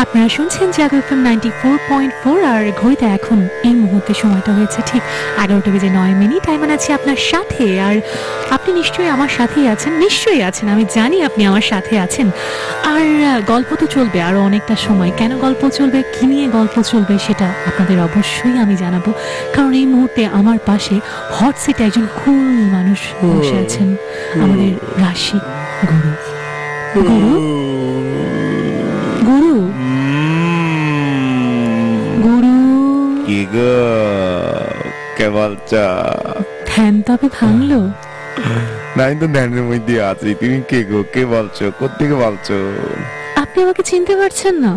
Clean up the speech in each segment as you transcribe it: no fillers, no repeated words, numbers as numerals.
আপনারা শুনছেন জাগো এফএম 94.4 আর ঘড়িতে এখন এই মুহূর্তে সময়টা হয়েছে ঠিক 11:09। আইমান আছি আপনার সাথে, আর আপনি নিশ্চয়ই আমার সাথেই আছেন, নিশ্চয়ই আছেন, আমি জানি আপনি আমার সাথে আছেন। আর গল্প তো চলবে আরও অনেকটা সময়। কেন গল্প চলবে, কী নিয়ে গল্প চলবে সেটা আপনাদের অবশ্যই আমি জানাবো, কারণ এই মুহূর্তে আমার পাশে হট সিটে একজন কুল মানুষ বসে আছেন, আমাদের রাশি গুরু। গুরু গুরু গুরু কি গো, কে বলছো? ধ্যান তবে ভাঙলো? না, তো ধ্যানের মধ্যে আছি। তুমি কে গো, কে বলছো, কোত্থেকে বলছো? আপনি আমাকে চিনতে পারছেন না?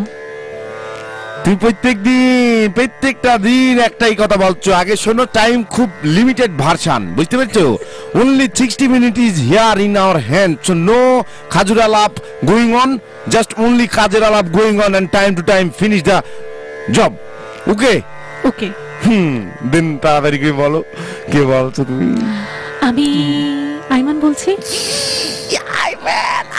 তুই প্রত্যেকটা দিন একটাই কথা বলছো। আগে শোনো, টাইম খুব লিমিটেড ভার্সন, বুঝতে পেরেছো? only 60 minutes is here in our hand, so no khajur alap going on, just only khajur alap going on, and time to time finish the job. Okay then তাড়াতাড়ি কে বলো, কে বলছো তুমি? আমি আইমান বলছি।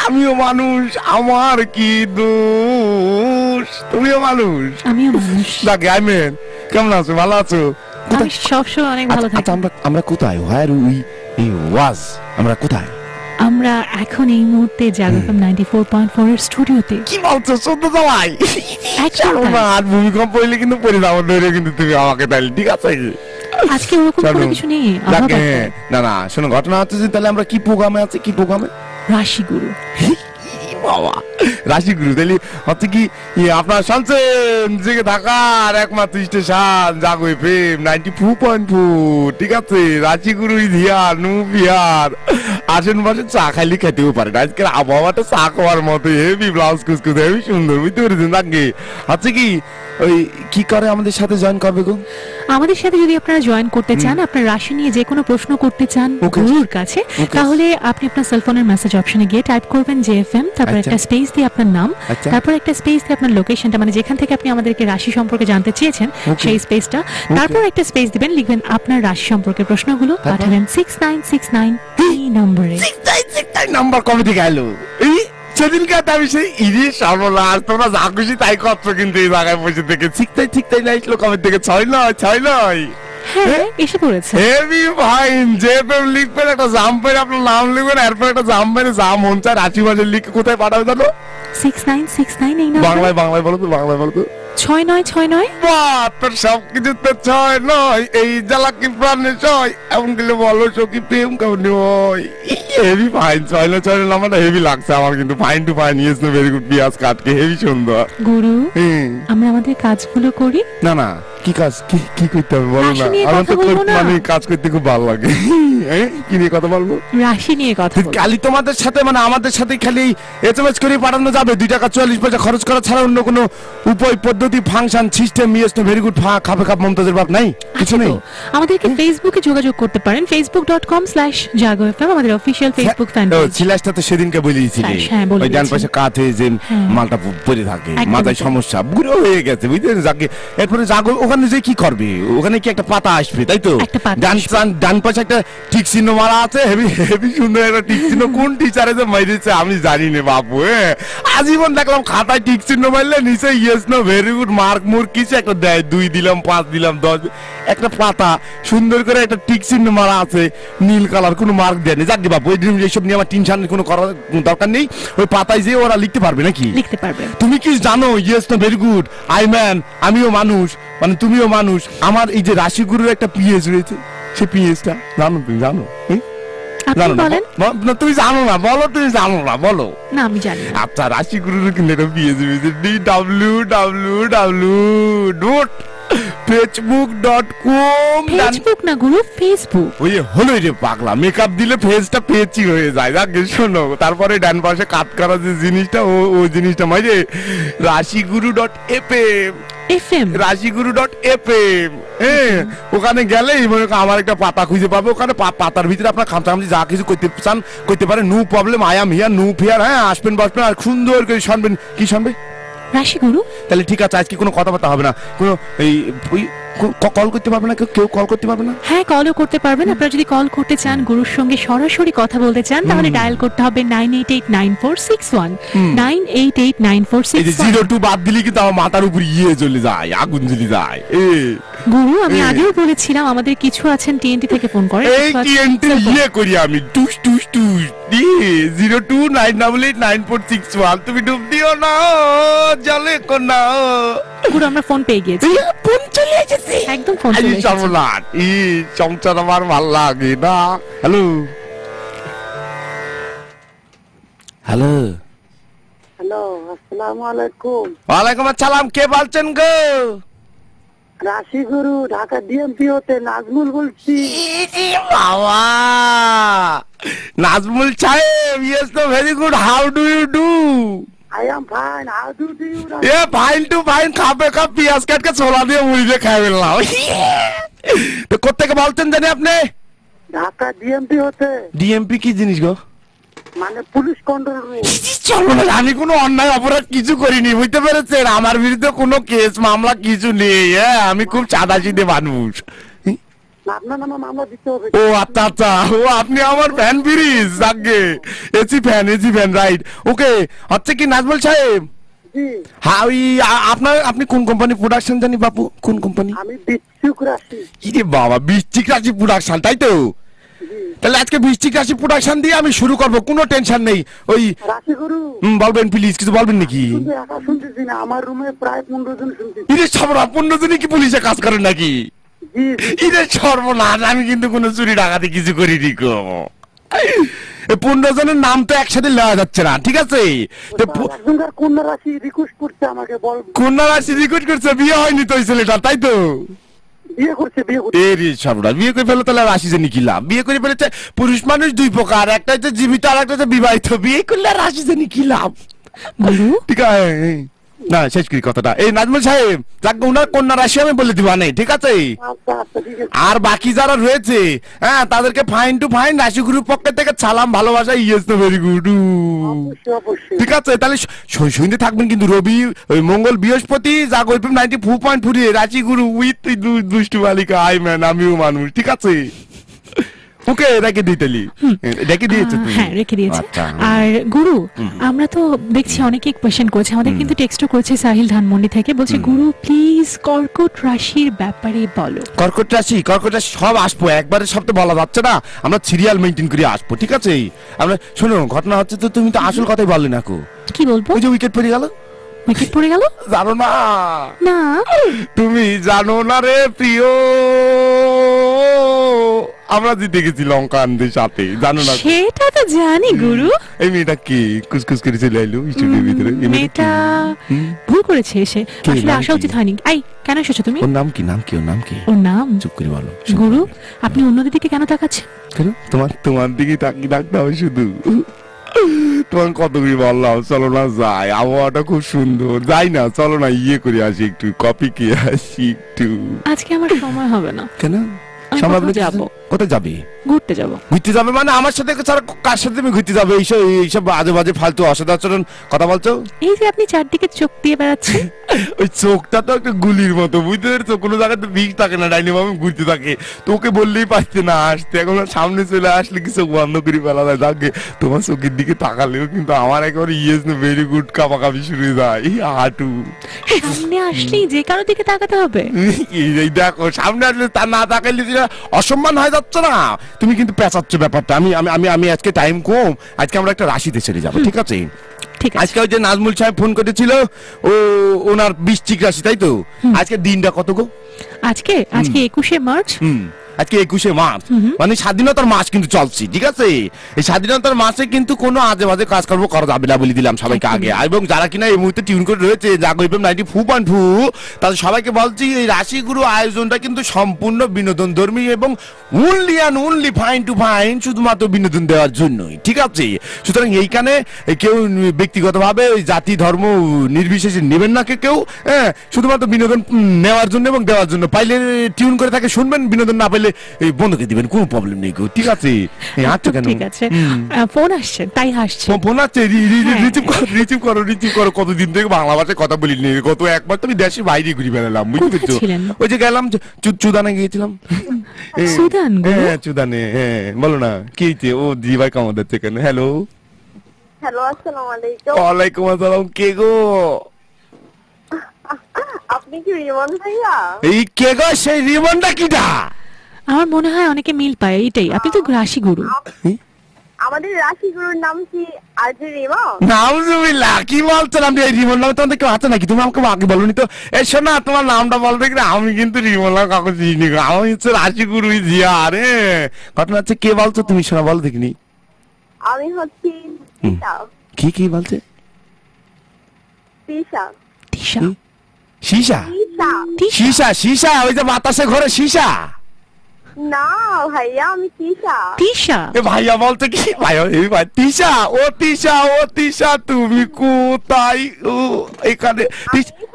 আমিও মানুষ, আমার কি দোষ? তুমিও মানুষ, আমিও মানুষ। দেখে আইমেন কেমন আছো, ভালো আছো? আমি সবসময় অনেক ভালো থাকি। আমরা কোথায়, হোয়ার উই ওয়াজ, আমরা কোথায়? আমরা এখন এই মুহূর্তে জাগো এফএম 94.4 এর স্টুডিওতে। কি বলছো? সত্য জামাই? আর ভূমিকম্প হইলে কিন্তু পড়ে যাবো ধরে, কিন্তু তুমি আমাকে তাইলে ঠিক আছে? আজকে ওরকম কোনো কিছু নেই। না না, শোনো, ঘটনা হচ্ছে যে তাহলে আমরা কি প্রোগ্রামে আছি, কি প্রোগ্রামে? রাশি গুরু। বাবা, রাশি গুরু তাহলে হচ্ছে কি আপনার শুনছেন জেগে থাকার একমাত্র স্টেশন জাগো এফএম 94.4, ঠিক আছে? রাশি গুরু হিয়ার, নো হিয়ার। আসেন বসে চা খাইলে খেতেও পারেন। আজকের আবহাওয়াটা চা খাওয়ার মতো, হেভি ব্লাউজ কুচকুচ, হেভি সুন্দর, বুঝতে পেরেছেন? আগে হচ্ছে কি ওই কি করে আমাদের সাথে জয়েন করবে গো? আমাদের সাথে যদি আপনারা জয়েন করতে চান, আপনার রাশি নিয়ে যে কোনো প্রশ্ন করতে চান গুরুর কাছে, তাহলে আপনি আপনার সেলফোনের মেসেজ অপশনে গিয়ে টাইপ করবেন জেএফএম, তারপর একটা স্পেস দিয়ে আপনার নাম, তারপর একটা স্পেস দিয়ে আপনার লোকেশনটা, মানে যেখান থেকে আপনি আমাদেরকে রাশি সম্পর্কে জানতে চেয়েছেন সেই স্পেসটা, তারপর একটা স্পেস দিবেন, লিখবেন আপনার রাশি সম্পর্কে প্রশ্নগুলো, পাঠাবেন 6969 এই নম্বরে। 6969 নাম্বার কবে থেকে এলো? সেদিনকে আমি সেই ইরি সর্বনাশ, তোমরা যা খুশি তাই করছো, কিন্তু এই জায়গায় বসে থেকে ঠিকতাই না আসলো কবে থেকে? 6 হ্যাঁ, এসে পড়েছে। Heavy fine. জেএফএম লিখবেন, একটা জাম্পের আপনার নাম লিখবেন, এরপর একটা জাম্পের জাম হচ্ছে রাশি মাসে লিখে কোথায় পাঠাবে জানো? 6969 এই নম্বরে। বাংলায় বলো তো, 6969। বাহ, তোর সবকিছু তো 69, এই জ্বালা কি প্রাণে 6, এমন গেলে বলো সখী প্রেম কেমন হয়? Heavy fine. 6969 নাম্বারটা হেভি লাগছে আমার, কিন্তু fine to fine, yes no very good, পিয়াজ কাটকে হেভি সুন্দর। গুরু, আমরা আমাদের কাজগুলো করি। না কি কাজ, কি করতে হবে বলো না? আমার তো মানে কাজ করতে খুব ভালো লাগে। কি নিয়ে কথা বলবো? রাশি নিয়ে কথা বলবো। খালি তোমাদের সাথে, মানে আমাদের সাথে খালি এসএমএস করে পাঠানো যাবে, 2 টাকা 40 পয়সা খরচ করা ছাড়া অন্য কোনো উপায়, পদ্ধতি, function, system, yes no very good, খাপে খাপ মমতাজের বাপ নাই, কিছু নেই? আমাদেরকে ফেসবুকে যোগাযোগ করতে পারেন, facebook.com/jago.fm আমাদের অফিশিয়াল ফেসবুক ফ্যান পেজ। ছিলাসটা তো সেদিনকে বলেইছিলি, ওই ডান পাশে কাত হয়ে যে মালটা পড়ে থাকে, মাথায় সমস্যা, বুড়ো হয়ে গেছে, বুঝলেন? যাকে এরপরে জাগো ওখানে যে কি করবে, ওখানে কি একটা পাতা আসবে, তাই তো? ডান পাশে একটা টিক চিহ্ন মারা আছে, হেভি সুন্দর একটা টিক চিহ্ন। কোন টিচারে যে মারিছে আমি জানি না বাবু। আজীবন দেখলাম খাতায় টিক চিহ্ন মারলে নিচে yes no very good mark মুর কিছু একটা দেয়, 2 দিলাম, 5 দিলাম, 10, একটা পাতা সুন্দর করে একটা টিক চিহ্ন মারা আছে, নীল কালার, কোনো মার্ক দেয়নি। যাক বাবু, এইসব নিয়ে আমার টেনশন কোনো করার দরকার নেই। ওই পাতায় যে ওরা লিখতে পারবে নাকি? লিখতে পারবে। তুমি কি জানো yes no very good I man, আমিও মানুষ, মানে তুমিও মানুষ। আমার এই যে রাশি গুরুর একটা পিএস রয়েছে, সেই পিএসটা জানো? তুমি জানো? জানো না? তুমি জানো না? বলো, তুমি জানো না? বলো না, আমি জানি। আচ্ছা, রাশি গুরুর কিন্তু একটা পিএস রয়েছে, www.facebook.com। ফেসবুক না গুরু, ফেসবুক। ওই হলো রে পাগলা, মেকআপ দিলে ফেসটা পেচি হয়ে যায়। যাক শোনো, তারপরে ডান পাশে কাট করা যে জিনিসটা, ওই জিনিসটা মানে রাশিগুরু.fm, রাশিগুরু.fm। ওখানে গেলেই মনে করেন আমার একটা পাতা খুঁজে পাবে। ওখানে পাতার ভিতরে আপনার খামচাখামচি যা কিছু করতে চান করতে পারে, no problem, I am here, no fear. আসবেন, বসবেন, আর সুন্দর করে শুনবেন। কি শুনবে? রাশি গুরু। তাহলে ঠিক আছে, আজকে কোনো কথাবার্তা হবে না, কোনো এই কল করতে পারবে না, কেউ কল করতে পারবে না? হ্যাঁ, কলও করতে পারবেন। আপনারা যদি কল করতে চান, গুরুর সঙ্গে সরাসরি কথা বলতে চান, তাহলে ডায়াল করতে হবে 9889461961 98894661। এই যে 02 বাদ দিলি কিন্তু আমার মাথার উপর চলে যায়, আগুন জ্বলে যায়। গুরু, আমি আগেও বলেছিলাম আমাদের কিছু আছেন টিএনটি থেকে ফোন করে, এই টিএনটি করি আমি টুস টুস টুস 0298889461। তুমি ডুব দিও না, জলে কোনা। গুরু, আমরা ফোন পেয়ে গিয়েছি। ফোন চলে এসেছে, একদম ফোন চলে এসেছে। সংসার আমার ভাল লাগে না। হ্যালো হ্যালো হ্যালো, আসসালামু আলাইকুম। ওয়ালাইকুম আসসালাম, কে বলছেন গো? রাশি গুরু, ঢাকা ডিএমপি হতে নাজমুল বলছি। বাবা, নাজমুল সাহেব, ইয়েস তো very good, how do you do? I am fine, how do you? Fine to fine, খাবে কাপ পেঁয়াজ কাটকে ছোলা দিয়ে মুড়ি দিয়ে খাই ফেললাম। তো কোত্থেকে বলছেন জানি আপনি? ঢাকা ডিএমপি হতে। ডিএমপি কি জিনিস গো? মানে পুলিশ কন্ট্রোল রুম। চলো না, আমি কোনো অন্যায় অপরাধ কিছু করিনি, বুঝতে পেরেছেন? আমার বিরুদ্ধে কোনো কেস মামলা কিছু নেই। আমি খুব সাদাসিধে মানুষ। আপনার নামে মামলা দিতে হবে। ও আচ্ছা আচ্ছা, ও আপনি আমার ফ্যান ব্রিজ, আগে এসি ফ্যান রাইট। ওকে, হচ্ছে কি নাজমুল সাহেব? জি। হ্যাঁ, ওই আপনি কোন কোম্পানি প্রোডাকশন জানি বাপু, কোন কোম্পানি? আমি বৃশ্চিক রাশি। ইরে বাবা, বৃশ্চিক রাশি প্রোডাকশন, তাই তো? তাহলে আজকে বৃশ্চিক রাশি প্রোডাকশন দিয়ে আমি শুরু করব, কোনো টেনশন নেই। ওই রাশি গুরু, বলবেন প্লিজ, কিছু বলবেন নাকি? একা শুনতেছি না, আমার রুমে প্রায় 15 জন শুনতেছি। ইরে সর্বনাশ, 15 জনই কি পুলিশে কাজ করেন নাকি? জি। ইরে সর্বনাশ, আমি কিন্তু কোনো চুরি ডাকাতি কিছু করিনি গো। 15 জনের নাম তো একসাথে নেওয়া যাচ্ছে না, ঠিক আছে? একজনকার কন্যা রাশি রিকোয়েস্ট করছে আমাকে, বল। কন্যা রাশি রিকোয়েস্ট করছে, বিয়ে হয়নি তো ওই ছেলেটা, তাই তো? বিয়ে করছে। এরে সর্বনাশ, বিয়ে করে ফেলো তাহলে রাশি জানি কি লাভ? বিয়ে করে ফেলেছে পুরুষ মানুষ দুই প্রকার, একটা হচ্ছে জীবিত আর একটা হচ্ছে বিবাহিত। বিয়ে করলে রাশি জানি কি লাভ? ঠিক আছে, না শেষ করি কথাটা। এই নাজমুল সাহেব, যাকে উনার কন্যা রাশি আমি বলে দিবা নেই, ঠিক আছে? আর বাকি যারা রয়েছে, হ্যাঁ, তাদেরকে ফাইন টু ফাইন রাশি গ্রুপ পক্ষের থেকে সালাম, ভালোবাসা, ইয়েস তো ভেরি গুড। ঠিক আছে, তাহলে শুনতে থাকবেন কিন্তু। রবি, মঙ্গল, বৃহস্পতি, জাগো 94.4 রাশি গুরু উইথ দুষ্টু বালিকা। আই ম্যান, আমিও মানুষ, ঠিক আছে? ওকে, রেখে দিতেলি, রেখে দিয়েছে? হ্যাঁ, রেখে দিয়েছে। আর গুরু, আমরা তো দেখছি অনেকেই কোয়েশ্চেন করছে, আমাদের কিন্তু টেক্সটও করেছে সাহিল ধানমন্ডি থেকে, বলছে গুরু প্লিজ কর্কট রাশির ব্যাপারে বলো। কর্কট রাশি সব আসবো একবারে, সব তো বলা যাচ্ছে না, আমরা সিরিয়াল মেইনটেইন করে আসবো, ঠিক আছে? আমরা শোনো, ঘটনা হচ্ছে তো, তুমি তো আসল কথাই বললে না কো। কি বলবো? ওই যে উইকেট পড়ে গেল। উইকেট পড়ে গেল? জানো না? না, তুমি জানো না রে প্রিয়, আমরা জিতে গেছি লঙ্কানদের সাথে, জানো না? সেটা তো জানি গুরু। এই মেয়েটা কি কুসকুস করে চলে এলো স্টুডিওর ভিতরে? মেয়েটা ভুল করেছে এসে, আসলে আসা উচিত হয়নি। আই, কেন এসেছো তুমি? ওর নাম কি? ওর নাম চুপ করে বলো। গুরু, আপনি অন্যদের দিকে কেন তাকাচ্ছেন? কেন? তোমার দিকে তাকিয়ে থাকতে হবে শুধু? তোমার কত করে বললাম, চলো না যাই, আবহাওয়াটা খুব সুন্দর, যাই না, চলো না ইয়ে করে আসি, একটু কফি খেয়ে আসি একটু। আজকে আমার সময় হবে না। কেন? যাবো। কোথায় যাবে? ঘুরতে যাবো। ঘুরতে যাবে মানে আমার সাথে ছাড়া কার সাথে তুমি ঘুরতে যাবে? এইসব বাজে বাজে ফালতু অসদাচরণ কথা বলছো। এই যে আপনি চারদিকে চোখ দিয়ে বেড়াচ্ছেন, ওই চোখটা তো একটা গুলির মতো, বুঝতে পেরেছো? কোনো জায়গায় তো বিষ থাকে না, ডাইনি ভাবে ঘুরতে থাকে। তোকে বললেই পারছে না আসতে, এখন সামনে চলে আসলে কি চোখ বন্ধ করে ফেলা যায়? যাকে তোমার চোখের দিকে তাকালেও কিন্তু আমার একেবারে ইয়েস না ভেরি গুড কাপাকাপি শুরু হয়ে যায়, এই হাঁটু। সামনে আসলেই যে কারো দিকে তাকাতে হবে? এই দেখো, সামনে আসলে তা না তাকাইলে অসম্মান হয়ে যাচ্ছে না? তুমি কিন্তু পেঁচাচ্ছ ব্যাপারটা। আমি আজকে টাইম কম, আজকে আমরা একটা রাশিতে ছেড়ে যাবো, ঠিক আছে? আজকে ওই যে নাজমুল সাহেব ফোন করেছিল, ওনার বৃশ্চিক রাশি, তাই তো? আজকে দিনটা কত গো? আজকে 21শে মার্চ। আজকে 21শে মার্চ, মানে স্বাধীনতার মাস কিন্তু চলছে, ঠিক আছে? এই স্বাধীনতার মাসে কিন্তু কোনো আজে বাজে কাজকর্ম করা যাবে না বলে দিলাম সবাইকে আগে। এবং যারা কিনা এই মুহূর্তে টিউন করে রয়েছে জাগো এফএম 94.4, তাদের সবাইকে বলছি এই রাশিগুরু আয়োজনটা কিন্তু সম্পূর্ণ বিনোদন ধর্মী এবং only and only fine to fine, শুধুমাত্র বিনোদন দেওয়ার জন্যই, ঠিক আছে? সুতরাং এইখানে কেউ ব্যক্তিগতভাবে ওই জাতি ধর্ম নির্বিশেষে নেবেন না কেউ, হ্যাঁ, শুধুমাত্র বিনোদন নেওয়ার জন্য এবং দেওয়ার জন্য। পাইলে টিউন করে থাকে শুনবেন, বিনোদন না পাইলে এই বন্ধ করে দিবেন, কোনো প্রবলেম নেই গো, ঠিক আছে? আচ্ছা কেন? ঠিক আছে, ফোন আসছে তাই হাসছে। ফোন আসছে, রিসিভ করো। কতদিন থেকে বাংলা ভাষায় কথা বলিনি, গত একবার তুমি দেশের বাইরে ঘুরে বেড়ালাম, বুঝতে পেরেছো? ওই যে গেলাম চুদানে গিয়েছিলাম। সুদান? হ্যাঁ চুদানে, হ্যাঁ বলো না কি হয়েছে? ও জি ভাই কেমন যাচ্ছে? কেন? হ্যালো আসসালামু আলাইকুম। ওয়ালাইকুম আসসালাম। কে গো? আপনি কি রিমন ভাইয়া? এই কে গো? সেই রিমনটা কিটা? আমার মনে হয় অনেকে মিল পায়, এইটাই। আপনি তো রাশি গুরু। আমাদের রাশি গুরুর নাম কি আজকে রিমন? নাউজুবিল্লাহ, কি বলছো? আমি এই রিমন নামে তোমাদের কেউ আছে নাকি? তুমি আমাকে আগে বলনি তো। এই শোনা, তোমার নামটা বলতে গেলে আমি কিন্তু রিমন নাম কাউকে চিনি না, আমি হচ্ছে রাশি গুরু জিয়া। আরে ঘটনা হচ্ছে, কে বলছো তুমি? শোনা বলো দেখিনি। আমি হচ্ছি তিশা। কি বলছে? তিশা। সীসা? সীসা ওই যে বাতাসে ঘরে সীসা? না ভাইয়া, আমি তিশা। এ ভাইয়া বলতে কি? ভাইয়া এই ভাই তিশা তুমি কোথায়? ও এখানে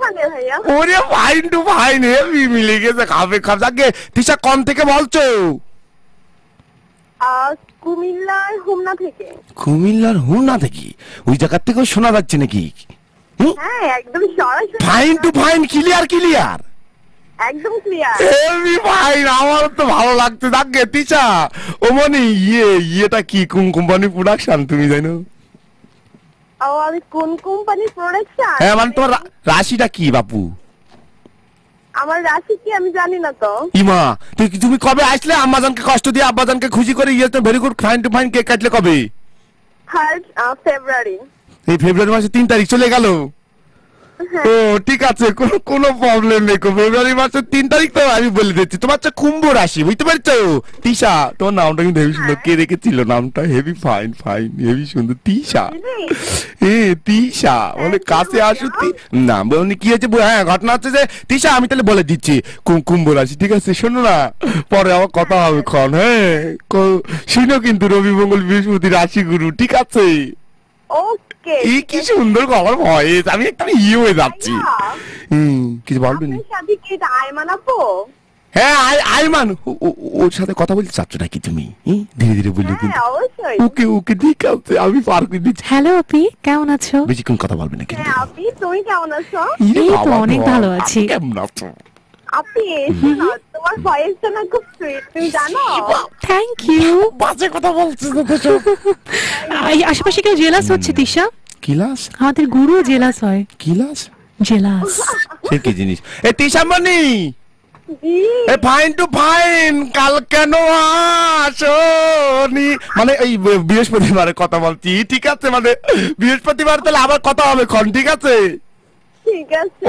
ভাইয়া। ওরে ফাইন টু ফাইন, হেভি মিলে গেছে, খাবে যাকে। তিশা কোন থেকে বলছো? কুমিল্লার হোমনা থেকে। কুমিল্লার হোমনা থেকে? ওই জায়গা থেকে শোনা যাচ্ছে নাকি? হ্যাঁ একদম সরাসরি। ফাইন টু ফাইন, ক্লিয়ার একদম ক্লিয়ার। হেভি ফাইন, আমার তো ভালো লাগছে। যাকে তিশা, ও মানে ইয়েটা কি কোন কোম্পানি প্রোডাকশন তুমি জানো? আমি কোন কোম্পানির প্রোডাকশন? হ্যাঁ মানে তোমার রাশিটা কি বাপু? আমার রাশি কি আমি জানি না তো। ইমা তুমি কবে আসলে? আম্মাজানকে কষ্ট দিয়ে আব্বাজানকে খুশি করে very good fine to fine cake কাটলে কবে? 3rd ফেব্রুয়ারি। এই ফেব্রুয়ারি মাসে 3 তারিখ চলে গেল। ও ঠিক আছে, কোনো প্রবলেম নেই। ফেব্রুয়ারি মাসের 3 তারিখ তো আমি বলে দিচ্ছি। তোমার হচ্ছে কুম্ভ রাশি, বুঝতে পারছো? তিশা, তোমার নামটা কিন্তু হেভি সুন্দর। কে রেখেছিল নামটা? হেভি ফাইন হেভি সুন্দর, তিশা। তিশা বলে কাছে আসো। না বলি কি হয়েছে? হ্যাঁ ঘটনা হচ্ছে যে তিশা, আমি তাহলে বলে দিচ্ছি কুম্ভ রাশি, ঠিক আছে? শোনো না, পরে আমার কথা হবে ক্ষণ। হ্যাঁ শুনো কিন্তু, রবি মঙ্গল বৃহস্পতি রাশি গুরু, ঠিক আছে? কি সুন্দর গলার ভয়েস, আমি একটু হয়ে যাচ্ছি। কিছু বলবেন? হ্যাঁ আইমান, ওর সাথে কথা বলতে চাচ্ছ নাকি তুমি? ধীরে ধীরে বললে কিন্তু। ওকে ঠিক আছে, আমি পার করে দিচ্ছি। হ্যালো আপি, কেমন আছো? বেশিক্ষণ কথা বলবে না কিন্তু। আপনি তুমি কেমন আছো? এই তো অনেক ভালো আছি। কেমন আছো আপনি? তোমার ভয়েসটা না খুব সুইট, তুমি জানো? Thank you. বাজে কথা বলছিস তো। আশেপাশে কেউ জেলাস হচ্ছে তিশা? কিলাস? আমাদের গুরু জেলাস হয়। কিলাস? জেলাস সে কি জিনিস? এ তিশামণি, এ ফাইন টু ফাইন, কাল কেন আসনি? মানে এই বৃহস্পতিবারে কথা বলছি, ঠিক আছে? মানে বৃহস্পতিবার তাহলে আবার কথা হবে খন, ঠিক আছে?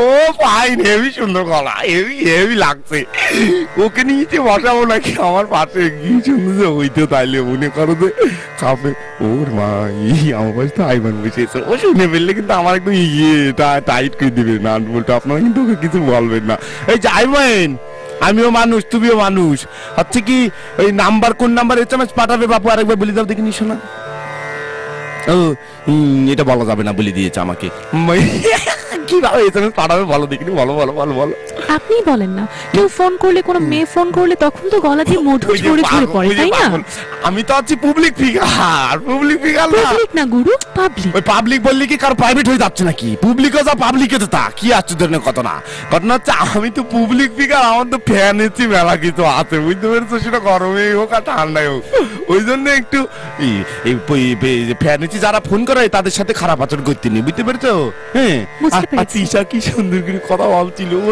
ও ফাইন, হেভি সুন্দর গলা, হেভি লাগছে। ওকে নিয়ে বসাবো নাকি আমার পাশে? কি সুন্দর হইতো তাইলে, মনে করো যে কাপে। ওর মা, আমার পাশে তো আইমান বসেছে। ও শুনে ফেললে কিন্তু আমার একটু টাইট করে দিবে না বলতে। আপনারা কিন্তু ওকে কিছু বলবেন না। এই যে আইমান, আমিও মানুষ, তুমিও মানুষ। হচ্ছে কি, ওই নাম্বার কোন নাম্বার SMS পাঠাবে বাপু? আরেকবার বলে দাও দেখিনি। শোনা, এটা বলা যাবে না বলে দিয়েছে আমাকে। কিভাবে SMS পাঠাবে বলো দেখিনি? বলো। আপনি বলেন না। কেউ ফোন করলে, কোনো মেয়ে ফোন করলে, তখন তো গলা দিয়ে মধু ঝরে পড়ে, তাই না? আমি তো আছি পাবলিক ফিগার না গুরু, পাবলিক। ওই পাবলিক বললি কি কার প্রাইভেট হয়ে যাচ্ছে নাকি? পাবলিকও যা পাবলিকে তো তা কি আশ্চর্যজনক ঘটনা হচ্ছে, আমি তো পাবলিক ফিগার, আমার তো ফ্যান এসি মেলা কিছু আছে, বুঝতে পেরেছো? সেটা গরমে হোক আর ঠান্ডায় হোক। ওই জন্য একটু ফ্যান এসি যারা ফোন করে তাদের সাথে খারাপ আচরণ করতে নেই, বুঝতে পেরেছো? হ্যাঁ, তিশা কি সুন্দর করে কথা বলছিল। ও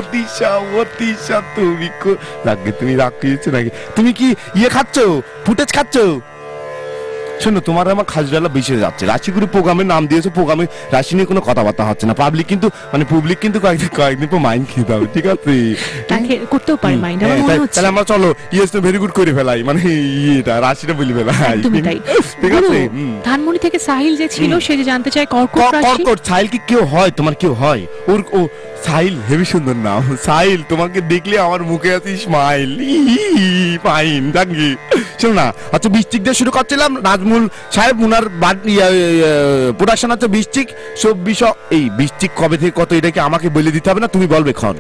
তিশা তুমি লাগে, তুমি রাগ খেয়েছো নাকি? তুমি কি খাচ্ছ, ফুটেজ খাচ্ছ? শোনো, তোমার আমার খাজরালা বেশি হয়ে যাচ্ছে। রাশিগুরু প্রোগ্রামের নাম দিয়েছো, প্রোগ্রামে রাশি নিয়ে কোনো কথাবার্তা হচ্ছে না। পাবলিক কিন্তু কয়েকদিন পর মাইন্ড খেতে হবে, ঠিক আছে? করতেও পারে মাইন্ড, আমার মনে হচ্ছে। তাহলে আমরা চলো ভেরি গুড করে ফেলাই, মানে এটা রাশিটা বলে ফেলাই, ঠিক আছে? ধানমন্ডি থেকে সাহিল যে ছিল, সে যে জানতে চায় কর্কট রাশি। সাহিল কি কেউ হয়? তোমার কেউ হয়? ও সাহিল, হেভি সুন্দর নাম সাহিল। তোমাকে দেখলে আমার মুখে আছে স্মাইল। Fine, thank you. শোনো না, আচ্ছা বৃশ্চিক দিয়ে শুরু করছিলাম। নাজমুল সাহেব উনার প্রোডাকশন আছে বৃশ্চিক 24। এই বৃশ্চিক কবে থেকে কত, এটা কি আমাকে বলে দিতে হবে না? তুমি বলবে খন?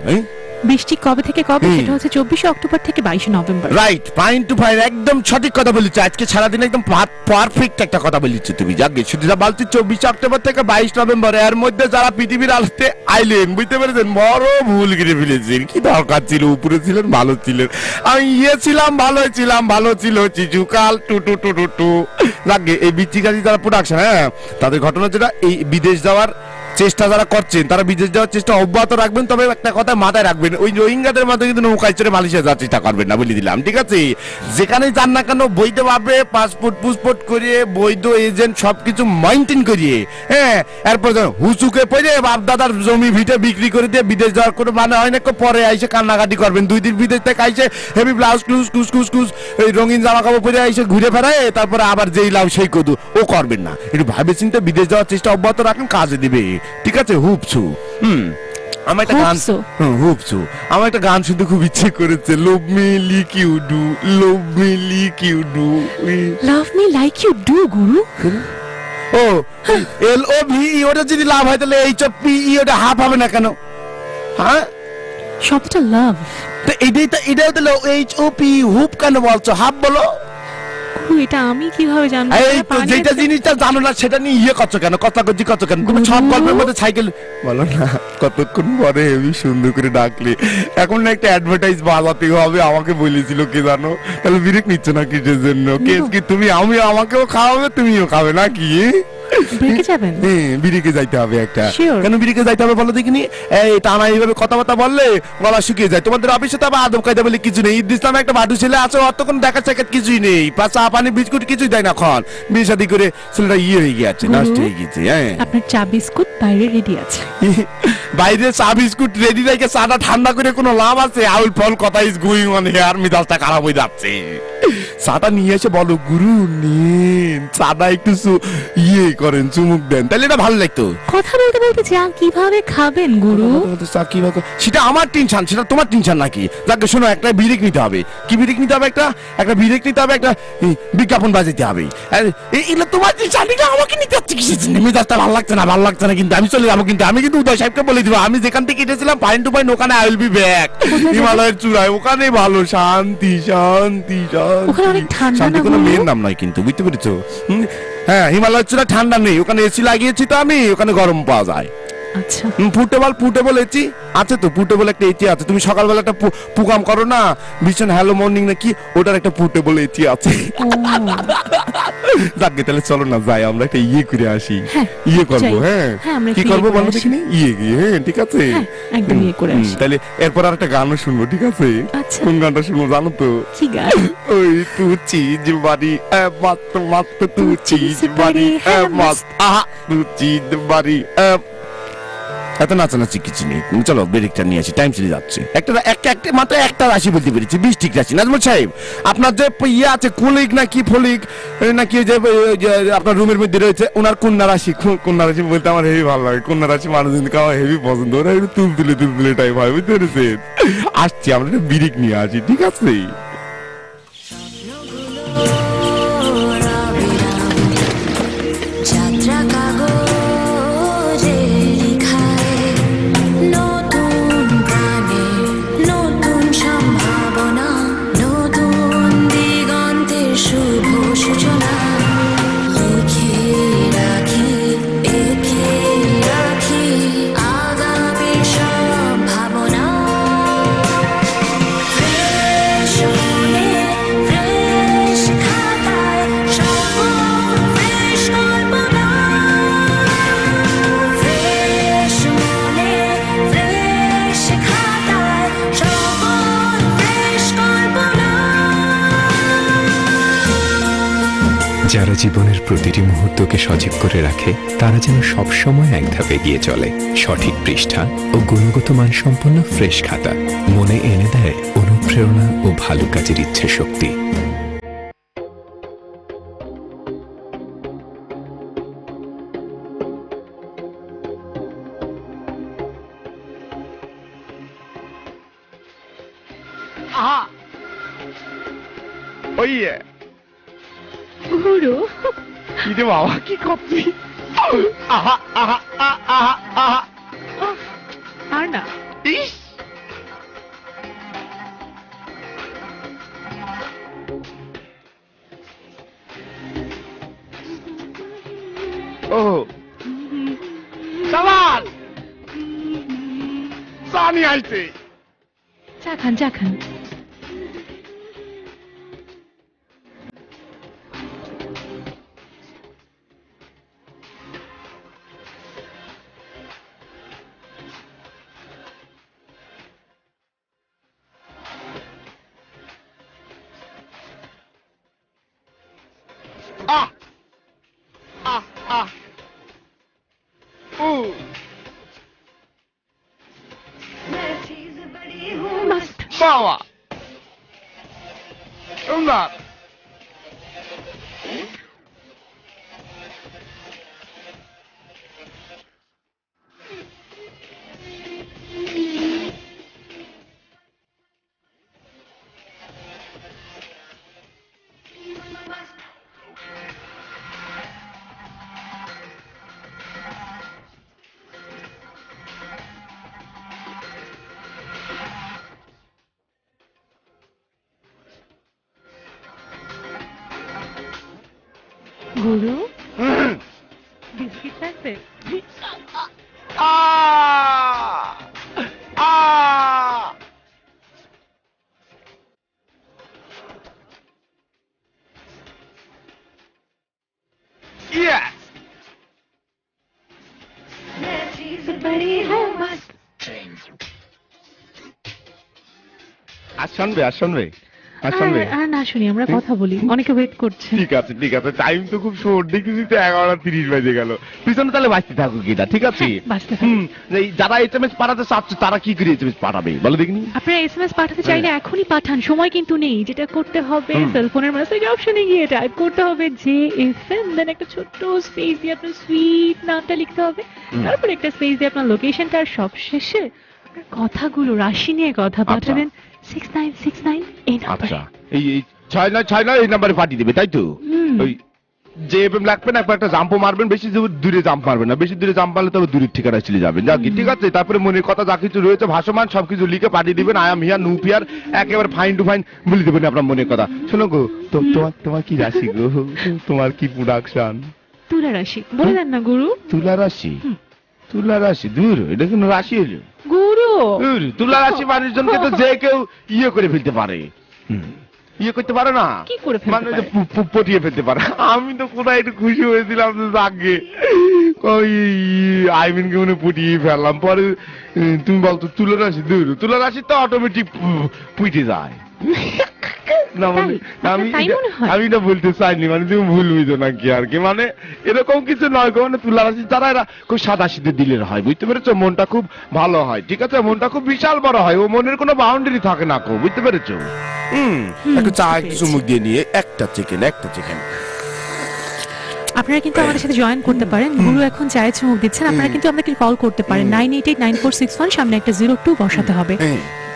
বৃষ্টি কবে থেকে কবে? সেটা হচ্ছে 24 অক্টোবর থেকে 22 November. Right, fine to fine, একদম সঠিক কথা বলেছো। আজকে সারাদিন একদম পারফেক্ট একটা কথা বলেছো তুমি। যাকে শুধু বলছি 24 অক্টোবর থেকে 22 নভেম্বর, এর মধ্যে যারা পৃথিবীর আলোতে আইলেন, বুঝতে পেরেছেন, বড় ভুল করে ফেলেছেন। কি দরকার ছিল? উপরে ছিলেন, ভালো ছিলেন। আমি ছিলাম, ভালো ছিল চিচুকাল টু টু টু টু টু। যাকে এই বিচিকারি যারা প্রোডাকশন, হ্যাঁ, তাদের ঘটনা যেটা, এই বিদেশ যাওয়ার চেষ্টা যারা করছেন তারা বিদেশ যাওয়ার চেষ্টা অব্যাহত রাখবেন। তবে একটা কথা মাথায় রাখবেন, ওই রোহিঙ্গাদের মধ্যে কিন্তু নৌকায় চড়ে মালয়েশিয়া যাওয়ার চেষ্টা করবেন না, বলে দিলাম, ঠিক আছে? যেখানেই যান না কেন বৈধভাবে পাসপোর্ট করিয়ে, বৈধ এজেন্ট সবকিছু মেইনটেইন করিয়ে, হ্যাঁ, এরপর হুচুকে পড়ে বাপ দাদার জমি ভিটে বিক্রি করে দিয়ে বিদেশ যাওয়ার কোনো মানে হয় না। পরে আইসে কান্নাকাটি করবেন, 2 দিন বিদেশ থেকে আইসে হেভি ব্লাউজ কুস ওই রঙিন জামা কাপড় পরে আইসে ঘুরে ফেরায়, তারপরে আবার যেই লাভ সেই কদু, ও করবেন না। একটু ভাবে চিন্তে বিদেশ যাওয়ার চেষ্টা অব্যাহত রাখেন, কাজে দিবে, ঠিক আছে? হুপছু। আমার একটা গান, হুপছু, আমার একটা গান শুনতে খুব ইচ্ছে করেছে। Love me like you do, love me like you do, love me like you do, গুরু। ও এল ও ভি, ওটা যদি লাভ হয় তাহলে এইচ ও পি ই ওটা হাফ হবে না কেন? হ্যাঁ, শব্দটা লাভ, তো এটাই তো এইচ ও পি, হুপ কেন বলছো? হাফ বলো। এটা আমি কিভাবে জানবো? এই তো যেটা জিনিসটা জানো না সেটা নিয়ে করছো কেন? কথা করছো কেন? তুমি সব গল্পের মধ্যে সাইকেল বলো না। কতক্ষণ পরে হেবি সুন্দর করে ডাকলে। এখন না একটা অ্যাডভার্টাইজ বাজাতে হবে, আমাকে বলেছিল কে জানো? তাহলে বিরেক নিচ্ছ না কিসের জন্য? কেস কি তুমি, আমি আমাকেও খাওয়াবে, তুমিও খাবে নাকি? বিরিকে যাবেন? বিরিকে যাইতে হবে একটা। কেন বিরিকে যাইতে হবে বলো দেখিনি? এই টানা এইভাবে কথাবার্তা বললে গলা শুকিয়ে যায়। তোমাদের অফিসে তো আবার আদব কায়দা বলে কিছু নেই। ঈদ ইসলামে একটা বাটু ছেলে আছে, অত কোনো দেখা সাক্ষাৎ কিছুই নেই। চা পানি বিস্কুট কিছুই দেয় না। খন বিয়ে শাদী করে ছেলেটা হয়ে গিয়েছে, নষ্ট হয়ে গেছে। হ্যাঁ, আপনার চা বিস্কুট বাইরে রেডি আছে। বাইরে চা বিস্কুট রেডি রেখে চাটা ঠান্ডা করে কোনো লাভ আছে? আউল ফল কথা ইজ গোয়িং অন হেয়ার, মিজাজটা খারাপ হয়ে যাচ্ছে। চাটা নিয়ে এসে বলো, গুরু নিন চাটা একটু করেন, চুমুক দেন, তাহলে এটা ভালো লাগতো। কথা বলতে বলতে চা কিভাবে খাবেন গুরু? চা কিভাবে, সেটা আমার টেনশন, সেটা তোমার টেনশন নাকি? যাকে শোনো, একটা বিরেক নিতে হবে। কি বিরেক নিতে হবে? একটা বিরেক নিতে হবে, একটা বিজ্ঞাপন বাজাইতে হবে। এগুলো তোমার টেনশন, আমাকে নিতে হচ্ছে কিসের জন্য? মেজাজটা ভালো লাগছে না কিন্তু আমি চলে যাবো। কিন্তু আমি কিন্তু উদয় সাহেবকে বলে দিব, আমি যেখান থেকে এসেছিলাম ফাইন টু ফাইন ওখানে আই উইল বি ব্যাক। হিমালয়ের চূড়ায়, ওখানে ভালো শান্তি শান্তি শান্তি। কোনো মেয়ের নাম নয় কিন্তু, বুঝতে পেরেছো? হ্যাঁ, হিমালয়ের চূড়া ঠান্ডা নেই, ওখানে এসি লাগিয়েছি তো আমি, ওখানে গরম পাওয়া যায়। আচ্ছা, পুর্টেবল এসি আছে তো, পুর্টেবল একটা এসি আছে। তুমি সকালবেলা একটা প্রোগ্রাম করো না, ভীষণ হ্যালো মর্নিং নাকি, ওটার একটা পুর্টেবল এসি আছে। যাকে তাহলে চলো না যাই, আমরা একটা করে আসি। করবো। হ্যাঁ, কি করবো বলো দেখিনি? হ্যাঁ, ঠিক আছে, একদম করে আসি। তাহলে এরপর আর একটা গানও শুনবো, ঠিক আছে? কোন গানটা শুনবো জানো তো? কি গান? ওই তু চিজ বাড়ি মস্ত মস্ত, তু চিজ বাড়ি মস্ত, আহা তু চিজ বাড়ি। এত নাচানাচি কিছু নেই, চলো ব্রেকটা নিয়ে আসি, টাইম চলে যাচ্ছে। মাত্র একটা রাশি বলতে পেরেছি, 20 ঠিক রাশি। নাজমুল সাহেব, আপনার যে ইয়ে আছে কুলিক নাকি ফলিক নাকি, যে আপনার রুমের মধ্যে রয়েছে, ওনার কন্যা রাশি। কন্যা রাশি বলতে আমার হেভি ভালো লাগে। কন্যা রাশি মানুষজনকে আমার হেভি পছন্দ, ওরা একটু তুলতুলে টাইপ হয়, বুঝতে পেরেছেন? আসছি, আমরা একটা ব্রেক নিয়ে আসি, ঠিক আছে? যারা জীবনের প্রতিটি মুহূর্তকে সজীব করে রাখে, তারা যেন সবসময় এক ধাপ এগিয়ে চলে। সঠিক পৃষ্ঠা ও গুণগত মানসম্পন্ন ফ্রেশ খাতা মনে এনে দেয় অনুপ্রেরণা ও ভালো কাজের ইচ্ছে শক্তি। গুরু, কি বাবা, কি করছি? আর না, ও সাবাস সানি আইছে চা খান চা খান Ah! Ah! Ah! Ooh! Power! Umar! গুরু বিস্কিট লাগবে Yes! শুনবে আর না শুনি আমরা কথা বলি অনেকে ওয়েট করছে ঠিক আছে টাইম তো খুব শর্ট দেখতেছি তো 11:30 বাজে গেল পিছনে তাহলে বাঁচতে থাকুক এটা ঠিক আছে যারা এসএমএস পাঠাতে চাচ্ছে তারা কি করে এসএমএস পাঠাবে বলো দেখিনি আপনারা এসএমএস পাঠাতে চাইলে এখনই পাঠান সময় কিন্তু নেই যেটা করতে হবে সেলফোনের মেসেজ অপশনে গিয়ে টাইপ করতে হবে JFM দেন একটা ছোট্ট স্পেস দিয়ে আপনার সুইট নামটা লিখতে হবে তারপর একটা স্পেস দিয়ে আপনার লোকেশনটা আর সবশেষে আপনার কথাগুলো রাশি নিয়ে কথা পাঠাবেন 6969 এই নাম্বারে আচ্ছা এই 6969 এই নম্বরে পাঠিয়ে দিবে তাই তো ওই JFM লাগবে না একটা জাম্পও মারবেন বেশি দূরে জাম্প মারবেন না বেশি দূরে জাম্প মারলে তবে দূরের ঠিকানায় চলে যাবেন যা কি ঠিক আছে তারপরে মনের কথা যা কিছু রয়েছে ভাসমান সবকিছু লিখে পাঠিয়ে দিবেন I am here no fear একেবারে ফাইন টু ফাইন বলে দেবেন আপনার মনের কথা শোনো গো তোমার কি রাশি গো তোমার কি প্রোডাকশন তুলা রাশি বলে দেন না গুরু তুলা রাশি দূর এটা কোন রাশি হলো গুরু তুলা রাশি মানুষজনকে তো যে কেউ ইয়ে করে ফেলতে পারে ইয়ে করতে পারে না কি করে ফেলতে মানে পটিয়ে ফেলতে পারে আমি তো কোথায় একটু খুশি হয়েছিলাম আগে ওই আইমিনকে মনে পটিয়ে ফেললাম পরে তুমি বলতো তুলা রাশি তো অটোমেটিক পুইটে যায় না মানে আমি এটা বলতে চাইনি মানে তুমি ভুল বুঝো না কি আর কি মানে এরকম কিছু নয় মানে তুলা রাশি যারা এরা খুব সাদা সিধে দিলের হয় বুঝতে পেরেছো মনটা খুব ভালো হয় ঠিক আছে মনটা খুব বিশাল বড় হয় ও মনের কোনো বাউন্ডারি থাকে না কো বুঝতে পেরেছো একটু চা একটু চুমুক দিয়ে নিয়ে একটা চিকেন আপনারা কিন্তু আমাদের সাথে জয়েন করতে পারেন গুরু এখন চায়ে চুমুক দিচ্ছেন আপনারা কিন্তু আমাকে কল করতে পারেন 988946 সামনে একটা 02 বসাতে হবে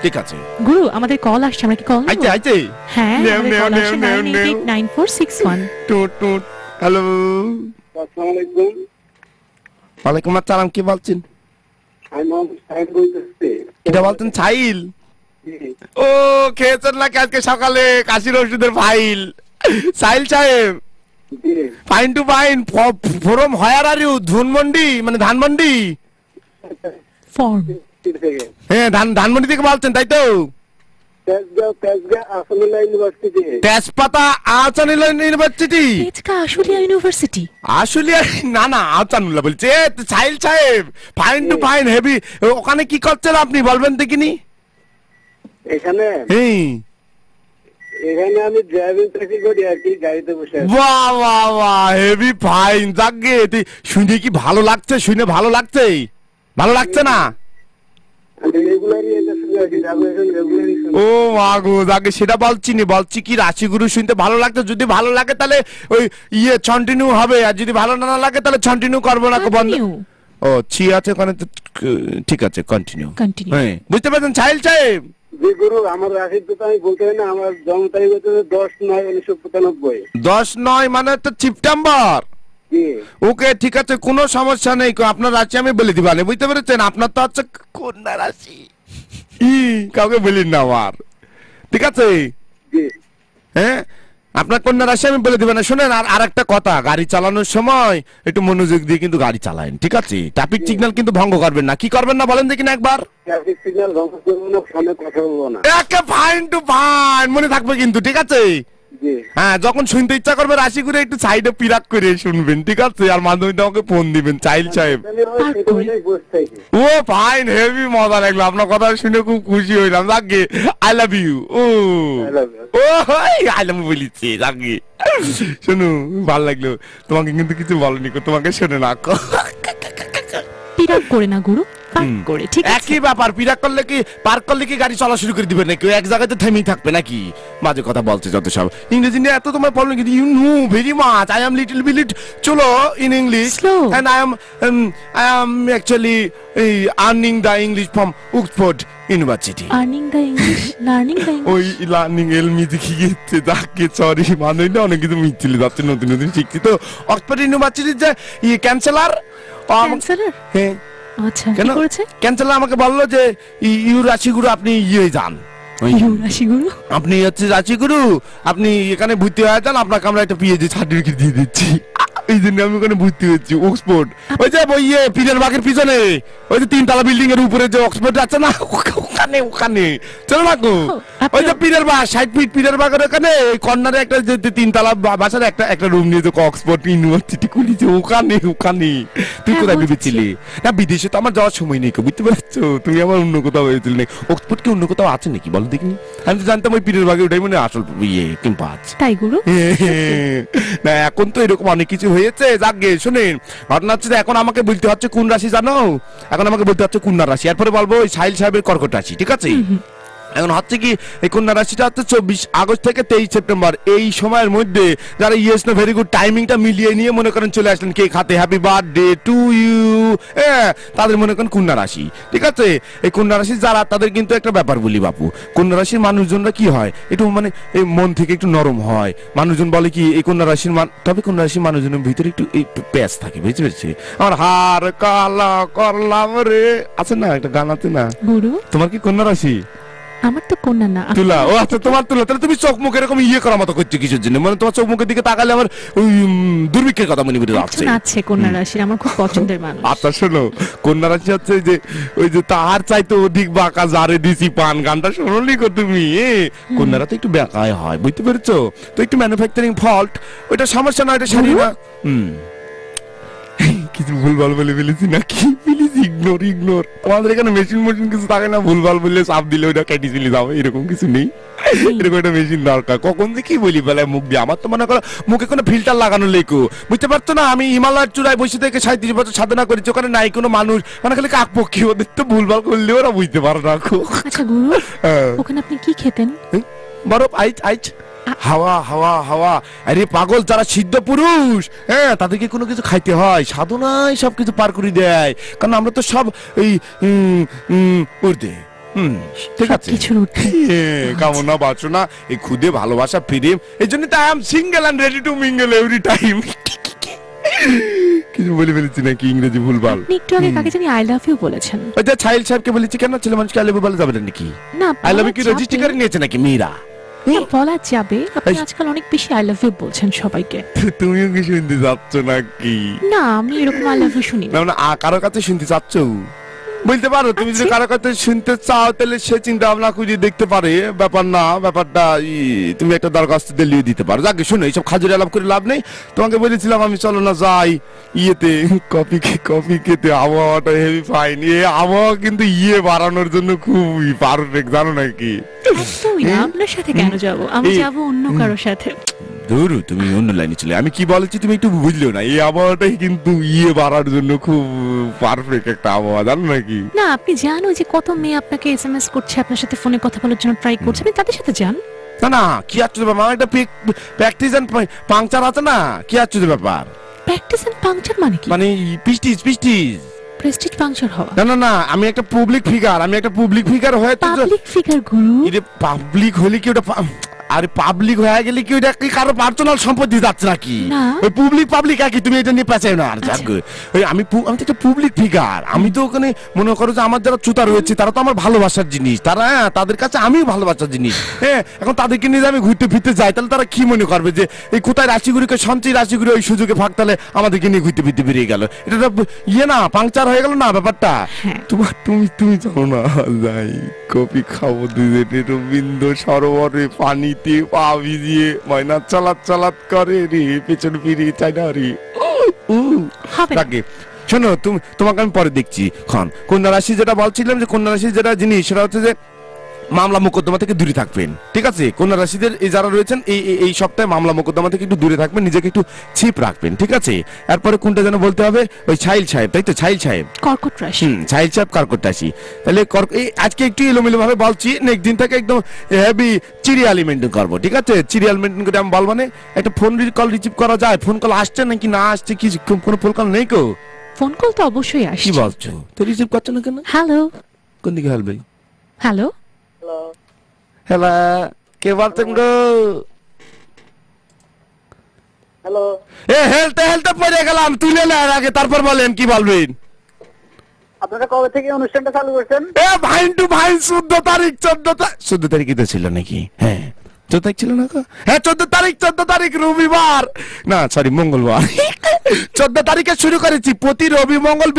ঠিক আছে গুরু আমাদের কল আসছে আমরা কি কল নেব আইতে হ্যাঁ আমাদের কল আসছে 988946 টুট হ্যালো আসসালামু আলাইকুম ওয়ালাইকুম আসসালাম কি বলছেন আমি মোহাম্মদ সাইদ বলতেছি কিটা বলতেন ছাইল ও খেয়েছেন না আজকে সকালে কাশির ওষুধের ফাইল সাইল সাহেব fine to fine from here are you Dhanmondi মানে ধানমন্ডি ফর্ম হ্যাঁ ধানমন্ডি থেকে বলছেন তাই তো তেজপাতা আহসানুল্লাহ ইউনিভার্সিটি ইউনিভার্সিটি আশুলিয়া না আহসানুল্লাহ বলছে সাইল সাহেব ফাইন টু ফাইন হেভি ওখানে কি করছেন আপনি বলবেন দেখিনি এখানে আমি ড্রাইভিং চাকরি করি আর কি গাড়িতে বসে বাহ হেভি ফাইন যাকে শুনে কি ভালো লাগছে ভালো লাগছে না ও মাগো যাকে সেটা বলছি কি রাশিগুরু শুনতে ভালো লাগছে যদি ভালো লাগে তাহলে ওই কন্টিনিউ হবে আর যদি ভালো না লাগে তাহলে কন্টিনিউ করবো না বন্ধ ও আছে ওখানে ঠিক আছে কন্টিনিউ হ্যাঁ বুঝতে পারছেন সাহিল সাহেব জি গুরু আমার রাশির তো আমি বলতে পারি না আমার জন্ম তারিখ হচ্ছে 10/9/1995 10/9 মানে তো সেপ্টেম্বর ওকে ঠিক আছে কোনো সমস্যা নেই আপনার রাশি আমি বলে দিবা না বুঝতে পেরেছেন আপনার তো হচ্ছে কন্যা রাশি কাউকে বলিন না আমার ঠিক আছে হ্যাঁ আপনার কন্যা রাশি আমি বলে দেব না, শুনেন। আর একটা কথা, গাড়ি চালানোর সময় একটু মনোযোগ দিয়ে কিন্তু গাড়ি চালান, ঠিক আছে? ট্রাফিক সিগন্যাল কিন্তু ভঙ্গ করবেন না। কি করবেন না বলেন দেখি না একবার। ট্রাফিক সিগন্যাল ভঙ্গ করবো না, ফোনে কথা বলবো না। একে ফাইন টু ফাইন মনে থাকবে কিন্তু, ঠিক আছে? হ্যাঁ, যখন শুনতে ইচ্ছা করবে রাশি করে একটু সাইডে পিরাক করে শুনবেন, ঠিক আছে? আর মাধ্যমে আমাকে ফোন দিবেন, চাইল সাহেব। ও ফাইন, হেভি মজা লাগলো আপনার কথা শুনে, খুব খুশি হইলাম। যাকে আই লাভ ইউ। ও আই লাভ ইউ বলিছে, যাকে শোনো ভালো লাগলো। তোমাকে কিন্তু কিছু বলেনি, তোমাকে শোনে না। পিরাক করে না গুরু, পার্ক করে, ঠিক আছে? একই ব্যাপার, পিরাক করলে কি পার্ক করলে কি গাড়ি চলা শুরু করে দিবে নাকি? এক জায়গাতে থেমেই থাকবে নাকি? বাজে কথা বলছে যত সব। ইংরেজি নিয়ে এত তোমার প্রবলেম কিন্তু, you know very much. I am little bit চলো in English, and I am actually earning the English from Oxford University. Earning the English, learning the English. ওই লার্নিং এলমি দেখি গেছে, যাকে সরি মানে না, অনেক কিছু মিছিল যাচ্ছে, নতুন নতুন শিখছি তো। অক্সফোর্ড ইউনিভার্সিটির যে ক্যান্সেলর, হ্যাঁ আচ্ছা, কি করেছে? ক্যান্সেলর আমাকে বললো যে ইউ রাশিগুরু আপনি যান, আপনি হচ্ছে রাশিগুরু, আপনি এখানে ভর্তি হয়ে যান, আপনাকে আমরা একটা পিএইচডি সার্টিফিকেট দিয়ে দিচ্ছি। এই জন্য আমি ওখানে ভর্তি হয়েছি অক্সফোর্ড। ওই যে পিনের বাগের পিছনে ওই যে 3 তলা বিল্ডিং এর উপরে যে অক্সফোর্ড আছে না, ওখানে চলো না গো। ওই যে পিনের বাগ 60 ফিট পিনের বাগের ওখানে কর্নারে একটা যে 3 তলা বাসার একটা রুম নিয়ে যে অক্সফোর্ড ইউনিভার্সিটি খুলেছে, ওখানে। তুই কোথায় ভেবেছিলি? না বিদেশে তো আমার যাওয়ার সময় নেই, বুঝতে পারছো? তুমি আমার অন্য কোথাও ভেবেছিলে নাকি? অক্সফোর্ড কি অন্য কোথাও আছে নাকি বলো দেখিনি? আমি তো জানতাম ওই পিনের বাগে ওটাই মানে আসল ক্যাম্পাস। তাই গুরু? না এখন তো এরকম অনেক কিছু হয়েছে। যাকে শুনেন, ঘটনা হচ্ছে এখন আমাকে বলতে হচ্ছে কোন রাশি জানো? এখন আমাকে বলতে হচ্ছে কন্যা রাশি, এরপরে বলবো ওই সাহিল সাহেবের কর্কট রাশি, ঠিক আছে? এখন হচ্ছে কি, এই কন্যা রাশিটা হচ্ছে 24 আগস্ট থেকে 23 সেপ্টেম্বর, এই সময়ের মধ্যে যারা ইয়েস নো ভেরি গুড টাইমিংটা মিলিয়ে নিয়ে মনে করেন চলে আসলেন কেক হাতে, হ্যাপি বার্থডে টু ইউ, তাদের মনে করেন কন্যা রাশি, ঠিক আছে? এই কন্যা রাশি যারা, তাদের কিন্তু একটা ব্যাপার বলি বাপু, কন্যা রাশির মানুষজনরা কি হয়, একটু মানে এই মন থেকে একটু নরম হয়। মানুষজন বলে কি এই কন্যা রাশির তবে কন্যা রাশির মানুষজনের ভিতরে একটু প্যাচ থাকে, বুঝতে পেরেছি? আমার হার কালা করলাম রে আছে না, একটা গান আছে না? তোমার কি কন্যা রাশি? আমার তো কন্যা না, তুলা। ও আচ্ছা, তোমার তুলা। তাহলে তুমি চোখ মুখ এরকম করার মতো করছো কিসের জন্য? মানে তোমার চোখ মুখের দিকে তাকালে আমার ওই দুর্ভিক্ষের কথা মনে পড়ে যাচ্ছে। আছে কন্যা রাশির আমার খুব পছন্দের মানুষ। আচ্ছা শোনো, কন্যা রাশি হচ্ছে যে ওই যে তাহার চাইতে অধিক বাঁকা যারে দিছি পান, গানটা শুনলি কো তুমি? কন্যারা তো একটু বেকায় হয়, বুঝতে পেরেছো? তো একটু ম্যানুফ্যাকচারিং ফল্ট, ওইটা সমস্যা না, এটা সারি না। কিছু ভুলভাল বলে ফেলেছি নাকি? Please ignore. তোমাদের এখানে মেশিন কিছু থাকে না, ভুলভাল বললে চাপ দিলে ওইটা কেটে চলে যাবে, এরকম কিছু নেই। এরকম একটা মেশিন দরকার। কখন যে কি বলি বেলায় মুখ দিয়ে, আমার তো মনে করো মুখে কোনো ফিল্টার লাগানো লেখো, বুঝতে পারছো না? আমি হিমালয়ের চূড়ায় বসে থেকে 37 বছর সাধনা করেছি, ওখানে নাই কোনো মানুষ, মানে খালি কাকপক্ষী, ওদের তো ভুলভাল করলে ওরা বুঝতে পারো না। আচ্ছা গুরু, ওখানে আপনি কি খেতেন? বরফ, আইচ, হাওয়া। আরে পাগল, যারা সিদ্ধ পুরুষ, হ্যাঁ, তাদেরকে কোনো কিছু খাইতে হয়, সাধনায় সবকিছু পার করে দেয়। কারণ আমরা তো সব এই উর্দে, ঠিক আছে, কামনা বাসনা, এই খুদে ভালোবাসা ফিরে, এই জন্য তো I am single and ready to mingle every time. কিছু বলে ফেলেছি নাকি ইংরেজি ভুলভাল? আপনি একটু আগে কাকে জানি আই লাভ ইউ বলেছেন। ওই যে সাহিল সাহেবকে বলেছি কেন? ছেলে মানুষকে আই লাভ ইউ বলা যাবে না নাকি? না, আই লাভ ইউ কি রেজিস্ট্রি করে নিয়েছে নাকি মেয়েরা? বলা যাবে। আপনি আজকাল অনেক বেশি আই লাভ ইউ বলছেন সবাইকে। তুমিও কি শুনতে চাচ্ছ নাকি? না, আমি এরকম আই লাভ ইউ শুনি না। না, কারো কাছে শুনতে চাচ্ছ বলতে পারো। তুমি যদি কারো কাছে শুনতে চাও তাহলে সে চিন্তা ভাবনা করে দেখতে পারে, ব্যাপার না। ব্যাপারটা তুমি একটা দরখাস্ত দিলে দিতে পারো। যাকে শোনো, এইসব খাজুরি আলাপ করে লাভ নেই। তোমাকে বলেছিলাম আমি চলো না যাই ইয়েতে কফি খেতে, আবহাওয়াটা হেভি ফাইন। আবহাওয়া কিন্তু বাড়ানোর জন্য খুবই পারফেক্ট, জানো নাকি? আপনার সাথে কেন যাবো? আমি যাবো অন্য কারোর সাথে। ধরু, তুমি অন্য লাইনে চলে। আমি কি বলেছি তুমি একটু বুঝলেও না। এই আবহাওয়াটাই কিন্তু বাড়ার জন্য খুব পারফেক্ট একটা আবহাওয়া, জানো নাকি? না, আপনি জানো যে কত মেয়ে আপনাকে এসএমএস করছে, আপনার সাথে ফোনে কথা বলার জন্য ট্রাই করছে, আপনি তাদের সাথে যান না। কি আচ্ছা ব্যাপার, আমার একটা প্র্যাকটিস এন্ড পাংচার আছে না? কি আচ্ছা ব্যাপার? প্র্যাকটিস এন্ড পাংচার মানে কি? মানে প্রেস্টিজ প্রেস্টিজ পাংচার হওয়া? না, আমি একটা পাবলিক ফিগার হয়ে পাবলিক ফিগার গুরু। পাবলিক হলে কি ওটা আরে পাবলিক হয়ে গেলে কি ওটা কি কারো পার্সোনাল সম্পত্তি যাচ্ছে নাকি? ওই পাবলিক একই, তুমি এটা নিয়ে পেঁচাই না। আর যাক ওই আমি তো একটা পাবলিক ফিগার, আমি তো ওখানে মনে করো যে আমার যারা চুতা রয়েছে তারা তো আমার ভালোবাসার জিনিস, তারা তাদের কাছে আমিও ভালোবাসার জিনিস। হ্যাঁ, এখন তাদেরকে নিয়ে আমি ঘুরতে ফিরতে যাই তাহলে তারা কি মনে করবে যে এই কোথায় রাশিগুড়িকে সঞ্চয় রাশিগুড়ি ওই সুযোগে ফাঁক তাহলে আমাদেরকে নিয়ে ঘুরতে ফিরতে বেরিয়ে গেল। এটা ইয়ে না, পাংচার হয়ে গেল না ব্যাপারটা। তোমার তুমি জানো না যাই কফি খাবো দুজনে রবীন্দ্র সরোবরে পানিতে পা ভিজিয়ে ময়না চালাত করে রে, পেছন ফিরিয়ে চাই না রে। শোনো তোমাকে আমি পরে দেখছি। কন্যা রাশি যেটা বলছিলাম, যে কন্যা রাশির যেটা জিনিস সেটা হচ্ছে যে মামলা মোকদ্দমা থেকে দূরে থাকবেন, ঠিক আছে? কন্যা রাশিদের এই যারা রয়েছেন এই সপ্তাহে মামলা মোকদ্দমা থেকে একটু দূরে থাকবেন, নিজেকে একটু ছিপ রাখবেন, ঠিক আছে? এরপরে কোনটা যেন বলতে হবে, ওই ছাইল সাহেব, তাই তো? ছাইল সাহেব কর্কট রাশি। ছাইল সাহেব কর্কট রাশি। তাহলে আজকে একটু এলোমেলো ভাবে বলছি, নেক্সট দিন থেকে একদম হেভি সিরিয়াল মেনটেন করবো, ঠিক আছে? সিরিয়াল মেনটেন করে আমি বলবো, একটা ফোন কল রিসিভ করা যায়? ফোন কল আসছে নাকি না আসছে, কি কোনো ফোন কল নেই? কো ফোন কল তো অবশ্যই আসছে। কি বলছো? তো রিসিভ করছো না কেন? হ্যালো, কোন দিকে হ্যালো? হ্যালো হ্যালো, কে বলছেন গো? হ্যালো, হেলতে পড়ে গেলাম, তুলে নেওয়ার আগে তারপর বলেন কি বলবেন। আপনারা কবে থেকে অনুষ্ঠানটা চালু করছেন? ভাইন টু ভাইন 14 তারিখ 14 তারিখই তো ছিল নাকি? হ্যাঁ 14 তারিখ ছিল না? হ্যাঁ 14 তারিখ রবিবার, না সরি মঙ্গলবার। 14 তারিখে শুরু করেছি, প্রতি রবি মঙ্গল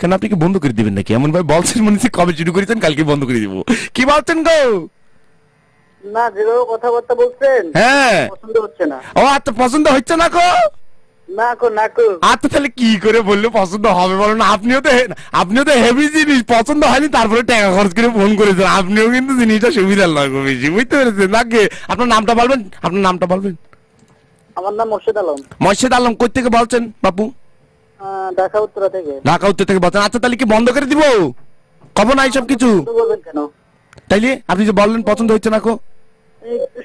কেন আপনি কি বন্ধ করে দিবেন নাকি? এমন ভাই বলছেন মনে হচ্ছে কবে শুরু করেছেন কালকে বন্ধ করে দিব। কি বলছেন গো? না, যেভাবে কথাবার্তা বলছেন হ্যাঁ পছন্দ হচ্ছে না। ও আচ্ছা, পছন্দ হচ্ছে না গো? না আচ্ছা তাহলে কি করে বললে পছন্দ হবে বলো না? আপনিও তো হেভি জিনিস, পছন্দ হয়নি তারপরে টাকা খরচ করে ফোন করেছেন, আপনিও কিন্তু জিনিসটা সুবিধার লাগবে বেশি, বুঝতে পেরেছেন নাকি? আপনার নামটা বলবেন, আপনার নামটা বলবেন। আমার নাম মোর্শেদ আলম। মোর্শেদ আলম, কই থেকে বলছেন বাপু? ঢাকা উত্তরা থেকে। ঢাকা উত্তর থেকে বলছেন? আচ্ছা তাহলে কি বন্ধ করে দিব? কব না এইসব কিছু? কেন তাইলে আপনি যে বললেন পছন্দ হচ্ছে না, একটু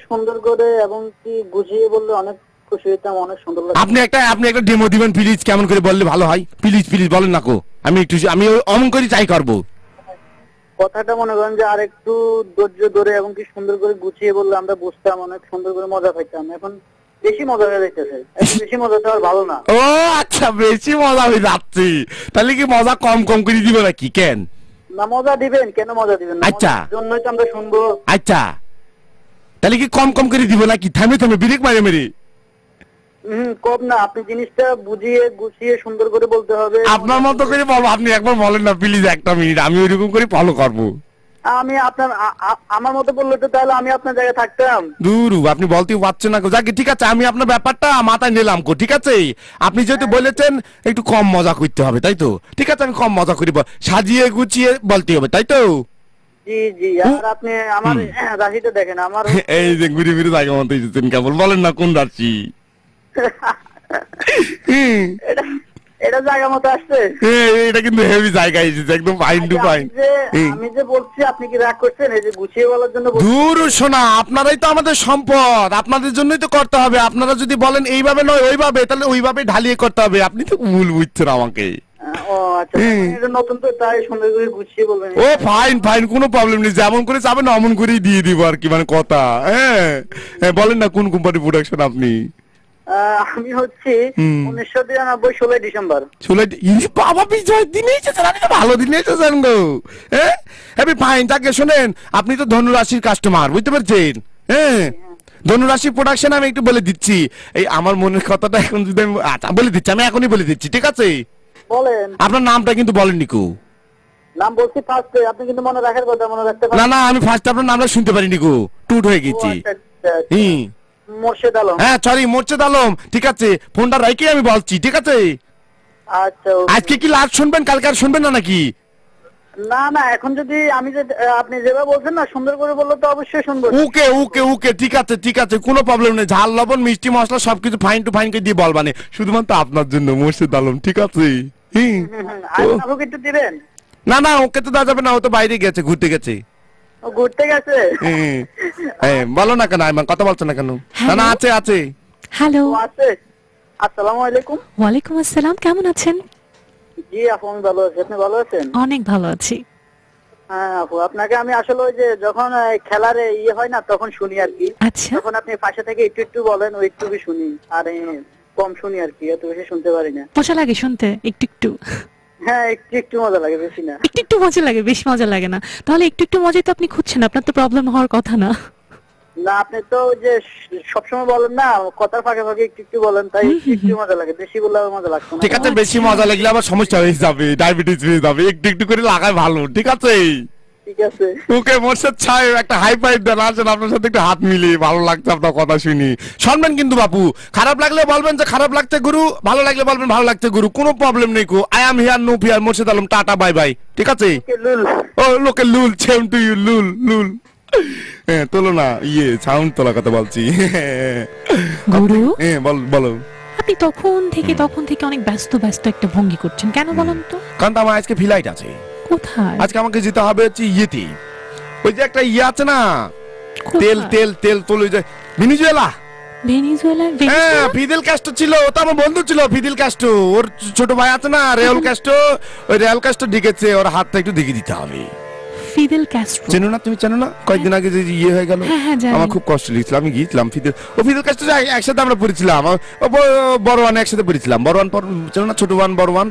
সুন্দর করে এবং কি বুঝিয়ে বললে অনেক খুশি হইতাম, অনেক সুন্দর লাগে। আপনি একটা ডেমো দিবেন প্লিজ, কেমন করে বললে ভালো হয়? প্লিজ বলেন না আমি অমন করে চাই করবো। কথাটা মনে করেন যে আর একটু ধৈর্য ধরে এবং কি সুন্দর করে গুছিয়ে বললে আমরা বুঝতাম, অনেক সুন্দর করে মজা পাইতাম। এখন বেশি মজা হয়ে যাইতেছে, বেশি মজা তো আর ভালো না। ও আচ্ছা, বেশি মজা হয়ে যাচ্ছে, তাহলে কি মজা কম করে দিব নাকি? কেন না, মজা দিবেন, কেন মজা দিবেন না? আচ্ছা, জন্যই তো আমরা শুনবো। আচ্ছা তাহলে কি কম করে দিব নাকি? থামে ব্রেক মেরে কম না, আপনি জিনিসটা বুঝিয়ে গুছিয়ে সুন্দর করে বলতে হবে। আপনার মতো করে বলো, আপনি একবার বলেন না প্লিজ, একটা মিনিট, আমি ওইরকম করে ফলো করবো। আমি আমার মতো বললে তো তাহলে আমি আপনার জায়গায় থাকতাম। দূরু, আপনি বলতেও পারছেন না। যাকে ঠিক আছে, আমি আপনার ব্যাপারটা মাথায় নিলাম ঠিক আছে? আপনি যেহেতু বলেছেন একটু কম মজা করতে হবে, তাই তো? ঠিক আছে, আমি কম মজা করি, সাজিয়ে গুছিয়ে বলতে হবে, তাই তো? জি। আর আপনি আমার রাশিটা দেখেন, আমার এই যে ঘুরে জায়গা মতো এসেছেন, কেবল বলেন না কোন রাশি? এটা জায়গা মতো আসছে। এটা কিন্তু হেভি জায়গায় এসেছে, একদম ফাইন টু ফাইন। আমি যে বলছি, আপনি কি রাগ করছেন? এই যে গুছিয়ে বলার জন্য। দূর শোনা, আপনারাই তো আমাদের সম্পদ, আপনাদের জন্যই তো করতে হবে। আপনারা যদি বলেন এইভাবে নয় ওইভাবে, তাহলে ওইভাবে ঢালিয়ে করতে হবে। আপনি তো ভুল বুঝছেন আমাকে। ও আচ্ছা, এটা নতুন তো, তাই সুন্দর করে গুছিয়ে বলবেন। ও ফাইন, কোনো প্রবলেম নেই, যেমন করে যাবেন অমন করেই দিয়ে দিব আর কি, মানে কথা। হ্যাঁ বলেন না কোন কোম্পানি প্রোডাকশন আপনি? আমি হচ্ছি 1993 16 ডিসেম্বর। বাবা বিজয় দিনে এসেছেন, আমি তো ভালো দিনে এসেছেন গো। হ্যাঁ ফাইন। তাকে শোনেন, আপনি তো ধনুরাশির কাস্টমার, বুঝতে পারছেন? হ্যাঁ, ধনুরাশি প্রোডাকশন আমি একটু বলে দিচ্ছি। এই আমার মনের কথাটা এখন যদি আমি বলে দিচ্ছি, আমি এখনই বলে দিচ্ছি, ঠিক আছে? বলেন। আপনার নামটা কিন্তু বলেননি কো? নাম বলছি ফার্স্টে, আপনি কিন্তু মনে রাখার কথা, মনে রাখতে পারেন। না আমি ফার্স্টে আপনার নামটা শুনতে পারিনি গো, টুট হয়ে গেছি। মোর্শেদ আলম। হ্যাঁ সরি, মোর্শেদ আলম, ঠিক আছে? ফোনটা রাইকে আমি বলছি, ঠিক আছে? আচ্ছা, আজকে কি লাস্ট শুনবেন, কালকে আর শুনবেন না নাকি? না, এখন যদি আমি যে আপনি যেভাবে বলছেন না, সুন্দর করে বললে তো অবশ্যই শুনবো। ওকে, ঠিক আছে, কোনো প্রবলেম নেই। ঝাল লবণ মিষ্টি মশলা সবকিছু ফাইন টু ফাইন করে দিয়ে বলবানে, শুধুমাত্র আপনার জন্য মোর্শেদ আলম, ঠিক আছে? একটু দিবেন? না ওকে তো দেওয়া যাবে না, ও তো বাইরে গেছে, ঘুরতে গেছে। ঘুরতে গেছে? বলো না কেন, কথা বলছো না কেন? না আছে। হ্যালো, আছে। আসসালামু আলাইকুম। ওয়ালাইকুম আসসালাম, কেমন আছেন? জি আপু, আমি ভালো আছি, আপনি ভালো আছেন? অনেক ভালো আছি। হ্যাঁ আপু, আপনাকে আমি আসলে ওই যে যখন খেলার ইয়ে হয় না তখন শুনি আর কি। আচ্ছা, তখন আপনি পাশে থেকে একটু একটু বলেন, ওই একটু শুনি, আর কম শুনি আর কি, এত বেশি শুনতে পারি না। মজা লাগে শুনতে একটু একটু? হ্যাঁ একটু একটু মজা লাগে, বেশি না। একটু একটু মজা লাগে, বেশি মজা লাগে না? তাহলে একটু একটু মজাই তো আপনি খুঁজছেন, আপনার তো প্রবলেম হওয়ার কথা না। না আপনি তো যে সবসময় বলেন না, কথার ফাঁকে ফাঁকে একটু একটু বলেন, তাই একটু মজা লাগে, বেশি বললে মজা লাগছে না। ঠিক আছে, বেশি মজা লাগলে আবার সমস্যা হয়ে যাবে, ডায়াবেটিস হয়ে যাবে। একটু একটু করে লাগাই ভালো, ঠিক আছে? ঠিক আছে। ওকে মোর্শেদ সাহেব, একটা হাই ফাইভ দেন। আসেন, আপনার সাথে একটু হাত মিলিয়ে, ভালো লাগছে আপনার কথা শুনি। শুনবেন কিন্তু বাপু, খারাপ লাগলে বলবেন যে খারাপ লাগছে গুরু, ভালো লাগলে বলবেন ভালো লাগছে গুরু, কোনো প্রবলেম নেই কো। I am here no fear. Morshed Alam, ta-ta, bye bye, ঠিক আছে? ও লোকে লুল, সেম টু ইউ, লুল লুল। হ্যাঁ তোলো না, সাউন্ড তোলা কথা বলছি। গুরু, হ্যাঁ বলো। আপনি তখন থেকে অনেক ব্যস্ত ব্যস্ত একটা ভঙ্গি করছেন কেন বলেন তো? কারণ আমার আজকে ফ্লাইট আছে। কোথায়? আজকে আমাকে যেতে হবে হচ্ছে ইয়েতে, ওই যে একটা আছে না, তেল তেল তেল তোলে যে, ভেনিজুয়েলা। হ্যাঁ, ফিদেল ক্যাস্ট্রো ছিল, ও তো আমার বন্ধু ছিল। ফিদেল ক্যাস্ট্রো, ওর ছোট ভাই আছে না রেয়াল ক্যাস্ট্রো, ওই রেয়াল ক্যাস্ট্রো ডেকেছে, ওর হাতটা একটু দেখে দিতে হবে। ফিদেল ক্যাস্ট্রো চেনো না? তুমি চেনো না? কয়েকদিন আগে যে হয়ে গেল, আমার খুব কষ্ট লেগেছিল। আমি গিয়েছিলাম ফিদেল ক্যাস্ট্রো একসাথে আমরা পড়েছিলাম, বড় ওয়ান একসাথে পড়েছিলাম। বড় ওয়ান চেনো না? ছোট ওয়ান, বড় ওয়ান।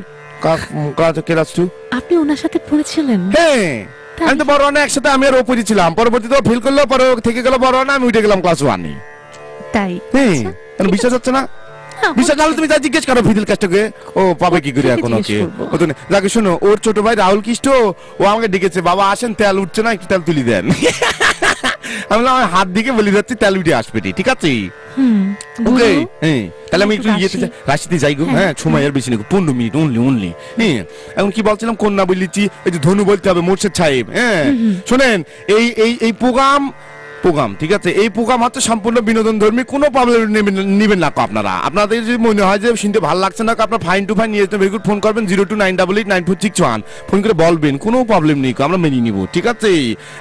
আপনি ওনার সাথে পড়েছিলেন? হ্যাঁ, আমি তো বড় ওয়ানে একসাথে আমি আর ও পড়েছিলাম। পরবর্তীতে ফেল করলো, পরে থেকে গেল বড় ওয়ানে, আমি উঠে গেলাম ক্লাস ওয়ানে। তাই? হ্যাঁ, বিশ্বাস হচ্ছে না? বিশ্বাস না হলে তুমি তাই জিজ্ঞেস করো ফিদেল ক্যাস্ট্রোকে, ও পাবে কি করে এখন ওকে। যাকে শোনো, ওর ছোট ভাই রাহুল ক্যাস্ট্রো, ও আমাকে ডেকেছে, বাবা আসেন, তেল উঠছে না, একটু তেল তুলি দেন। আমি আমার হাত দিকে বলে যাচ্ছি, তেল উঠে আসবে, ঠিক আছে? ওকে, হ্যাঁ, তাহলে আমি একটু রাশিতে যাই গো। হ্যাঁ, সময় আর বেশি নেই, 15 মিনিট অনলি। হ্যাঁ, এখন কি বলছিলাম, কন্যা বলেছি, এই যে ধনু বলতে হবে, মোর্শেদ সাহেব। হ্যাঁ শোনেন, এই প্রোগ্রাম, ঠিক আছে, এই প্রোগ্রাম হচ্ছে সম্পূর্ণ বিনোদন ধর্মী, কোনো প্রবলেম নেবেন না আপনারা। আপনাদের যদি মনে হয় যে শুনতে ভালো লাগছে না, আপনার ফাইন টু ফাইন নিয়ে যেতে ভেরি গুড, ফোন করবেন 0298894661, ফোন করে বলবেন, কোনো প্রবলেম নেই, আমরা মেনে নিব, ঠিক আছে?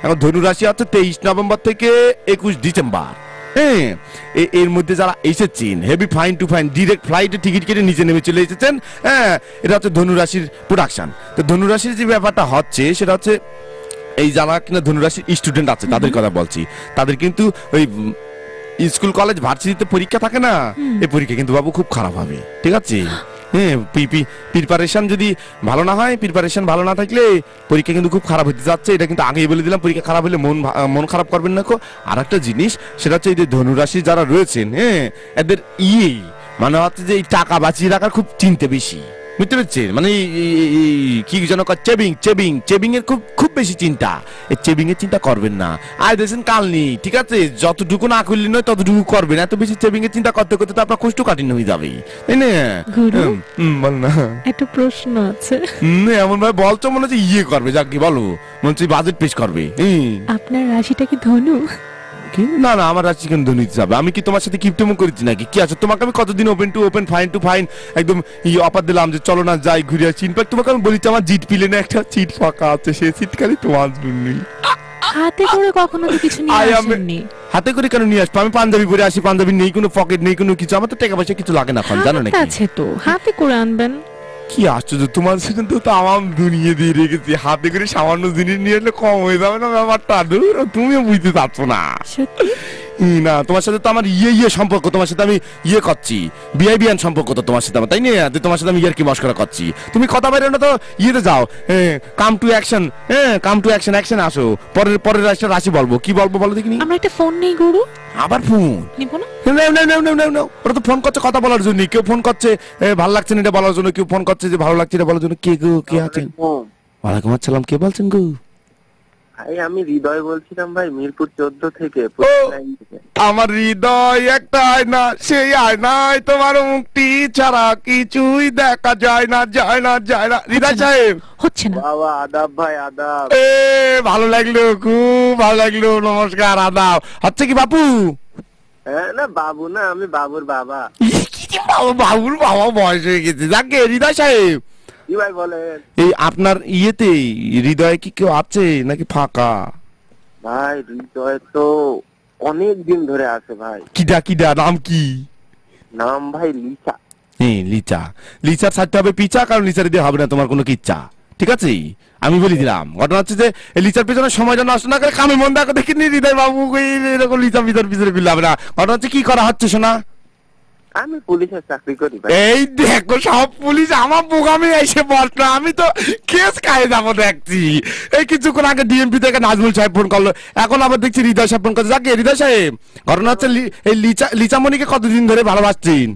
এখন ধনু রাশি হচ্ছে 23 নভেম্বর থেকে 21 ডিসেম্বর। হ্যাঁ, এর মধ্যে যারা এসেছেন heavy fine to fine, direct ফ্লাইটে টিকিট কেটে নিচে নেমে চলে এসেছেন। হ্যাঁ, এটা হচ্ছে ধনুরাশির প্রোডাকশন। তো ধনুরাশির যে ব্যাপারটা হচ্ছে, সেটা হচ্ছে এই যারা কিনা ধনুরাশির স্টুডেন্ট আছে তাদের কথা বলছি, তাদের কিন্তু ওই স্কুল কলেজ ভার্সিটিতে পরীক্ষা থাকে না, এই পরীক্ষা কিন্তু বাবু খুব খারাপ হবে, ঠিক আছে? হ্যাঁ, প্রিপারেশন যদি ভালো না হয়, প্রিপারেশন ভালো না থাকলে পরীক্ষা কিন্তু খুব খারাপ হতে যাচ্ছে। এটা কিন্তু আগেই বলে দিলাম, পরীক্ষা খারাপ হলে মন খারাপ করবেন না। আর একটা জিনিস, সেটা হচ্ছে এই যে ধনুরাশি যারা রয়েছেন, হ্যাঁ, এদের মানে হচ্ছে যে এই টাকা বাঁচিয়ে রাখার খুব চিন্তা বেশি, বুঝতে পারছেন? মানে কি যেন চেবিং এর খুব বেশি চিন্তা। এই চেবিং এর চিন্তা করবেন না, আর দেখছেন কাল নেই, ঠিক আছে? যতটুকু না করলে নয় ততটুকু করবেন। এত বেশি চেবিং এর চিন্তা করতে করতে তো আপনার কষ্ট কাঠিন্য হয়ে যাবে, তাই না? বল না, একটা প্রশ্ন আছে। এমন ভাবে বলছো মনে হচ্ছে করবে, যাক কি বলো, মনে হচ্ছে বাজেট পেশ করবে। আপনার রাশিটা কি ধনু? না, আমার রাশি কেন ধনু যাবে? আমি কি তোমার সাথে কিপটেমো করেছি নাকি? কি আছে, তোমাকে আমি কতদিন ওপেন ফাইন টু ফাইন একদম অফার দিলাম যে চলো না যাই ঘুরে আসি। ইনফ্যাক্ট তোমাকে আমি বলেছি আমার জিট পিলে না একটা সিট ফাঁকা আছে, সেই সিট খালি তোমার জন্যই। হাতে করে কখনো তো কিছু নিয়ে আসেননি? হাতে করে কেন নিয়ে আসবো? আমি পাঞ্জাবি পরে আসি, পাঞ্জাবি নেই কোনো পকেট, নেই কোনো কিছু, আমার তো টাকা পয়সা কিছু লাগে না, জানো নাকি? আছে তো, হাতে করে আনবেন। কি আশ্চর্য, তোমার সেখান তো আমার দুনিয়া দিয়ে রেখেছি, হাতে করে সামান্য জিনিস নিয়ে এলে কম হয়ে যাবে না ব্যাপারটা? তুমিও বুঝতে পারছো না। না, তোমার সাথে তো আমার সম্পর্ক, তোমার সাথে আমি করছি, বিআইবিএন সম্পর্ক তো তোমার সাথে আমার, তাই না? তোমার সাথে আমি কি মস্করা করছি, তুমি কথা বাইরে না তো যাও, come to action, come to action আসো। পরের রাশি বলবো, কি বলবো বলো দেখিনি? আমরা একটা ফোন নেই গুরু। আবার ফোন নিব না? ওরা তো ফোন করছে কথা বলার জন্য, কেউ ফোন করছে ভালো লাগছে না এটা বলার জন্য, কেউ ফোন করছে যে ভালো লাগছে এটা বলার জন্য। কে গো, কে আছেন? ওয়ালাইকুম আসসালাম, কে বলছেন গো? আমি হৃদয় বলছিলাম ভাই, মিরপুর 14 থেকে। আমার হৃদয় একটা আয়না, সেই আয়নায় তোমার মুক্তি ছাড়া কিছুই দেখা যায় না। হৃদয় সাহেব হচ্ছে না বাবা। আদাব ভাই, আদাব। ভালো লাগলো, খুব ভালো লাগলো, নমস্কার, আদাব। হচ্ছে কি বাপু? না বাবু না, আমি বাবুর বাবা। বাবুর বাবা বয়স হয়ে গেছে। যাকে হৃদয় সাহেব, ভাই বলেন, এই আপনার হৃদয়ে কি কেউ আছে নাকি ফাঁকা? ভাই হৃদয় তো অনেক দিন ধরে আছে ভাই। কিডা নাম কি? নাম ভাই লিচা। লিচার ছাড়তে হবে পিছা, কারণ লিচার দিয়ে হবে না তোমার কোনো কিচ্ছা, ঠিক আছে? আমি বলে দিলাম, ঘটনা হচ্ছে যে লিচার পেছনে সময়টা নষ্ট না করে কামে মন দেখো, দেখিনি হৃদয় বাবু এরকম লিচা পিছনে ফিরলাম না। ঘটনা হচ্ছে কি করা হচ্ছে শোনা? আমি পুলিশের চাকরি করি ভাই। এই দেখো সব পুলিশ আমার বোগামে এসে বসলো, আমি তো কেস খাই যাবো দেখছি। এই কিছুক্ষণ আগে ডিএমপি থেকে নাজমুল সাহেব ফোন করলো, এখন আবার দেখছি হৃদয় সাহেব ফোন করছে। যাকে হৃদয় সাহেব, ঘটনা হচ্ছে এই লিচামণিকে কতদিন ধরে ভালোবাসছেন?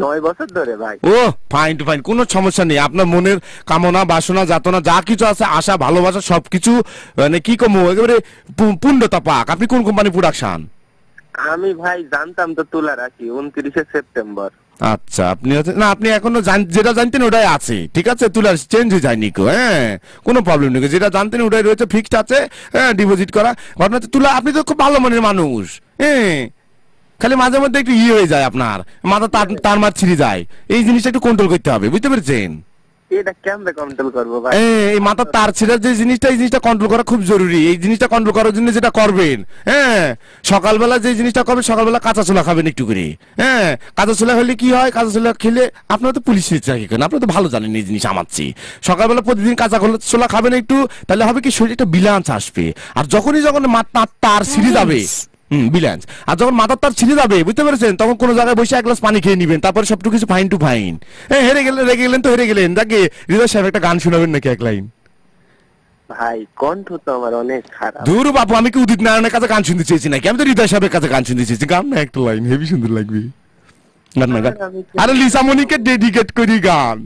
9 বছর ধরে ভাই। ও ফাইন টু ফাইন, কোনো সমস্যা নেই। আপনার মনের কামনা বাসনা যাতনা যা কিছু আছে, আশা ভালোবাসা সবকিছু মানে কি কমো একেবারে পূর্ণতা পাক। আপনি কোন কোম্পানি প্রোডাকশন? আমি ভাই জানতাম তো তুলা রাখি 29শে সেপ্টেম্বর। আচ্ছা, আপনি না আপনি এখনো যেটা জানতেন ওটাই আছে, ঠিক আছে? তুলার চেঞ্জ হয়ে যায়নি কো, হ্যাঁ কোনো প্রবলেম নেই। যেটা জানতেন ওটাই রয়েছে, ফিক্সড আছে, হ্যাঁ ডিপোজিট করা। ঘটনা হচ্ছে তুলা, আপনি তো খুব ভালো মনের মানুষ, হ্যাঁ খালি মাঝে মধ্যে একটু হয়ে যায়, আপনার মাথা তার মার ছিঁড়ে যায়। এই জিনিসটা একটু কন্ট্রোল করতে হবে, বুঝতে পেরেছেন? এটা কেমনে কন্ট্রোল করবো ভাই? এই মাথার তার ছিঁড়ার যে জিনিসটা, এই জিনিসটা কন্ট্রোল করা খুব জরুরি। এই জিনিসটা কন্ট্রোল করার জন্য যেটা করবেন, হ্যাঁ সকালবেলা যে জিনিসটা করবেন, সকালবেলা কাঁচা ছোলা খাবেন একটু করে। হ্যাঁ কাঁচা ছোলা হলে কি হয়, কাঁচা ছোলা খেলে আপনারা তো পুলিশের চাকরি করেন, আপনারা তো ভালো জানেন এই জিনিস আমার চেয়ে। সকালবেলা প্রতিদিন কাঁচা ছোলা খাবেন একটু, তাহলে হবে কি শরীরে একটা বিলান্স আসবে। আর যখন মাথার তার ছিঁড়ে যাবে, বিলান্স, আর যখন মাথার তার ছিঁড়ে যাবে, বুঝতে পেরেছেন, তখন কোনো জায়গায় বসে এক গ্লাস পানি খেয়ে নিবেন, তারপরে সবটুকু কিছু ফাইন টু ফাইন। হ্যাঁ হেরে গেলেন, রেগে গেলেন তো হেরে গেলেন। যাকে হৃদয় সাহেব একটা গান শোনাবেন নাকি এক লাইন? ভাই কণ্ঠ তো আমার অনেক খারাপ। দূর বাপু, আমি কি উদিত নারায়ণের কাছে গান শুনতে চেয়েছি নাকি? আমি তো হৃদয় সাহেবের কাছে গান শুনতে চেয়েছি। গান না একটা লাইন, হেভি সুন্দর লাগবে গান না গান। আরে লিসামণিকে ডেডিকেট করি গান।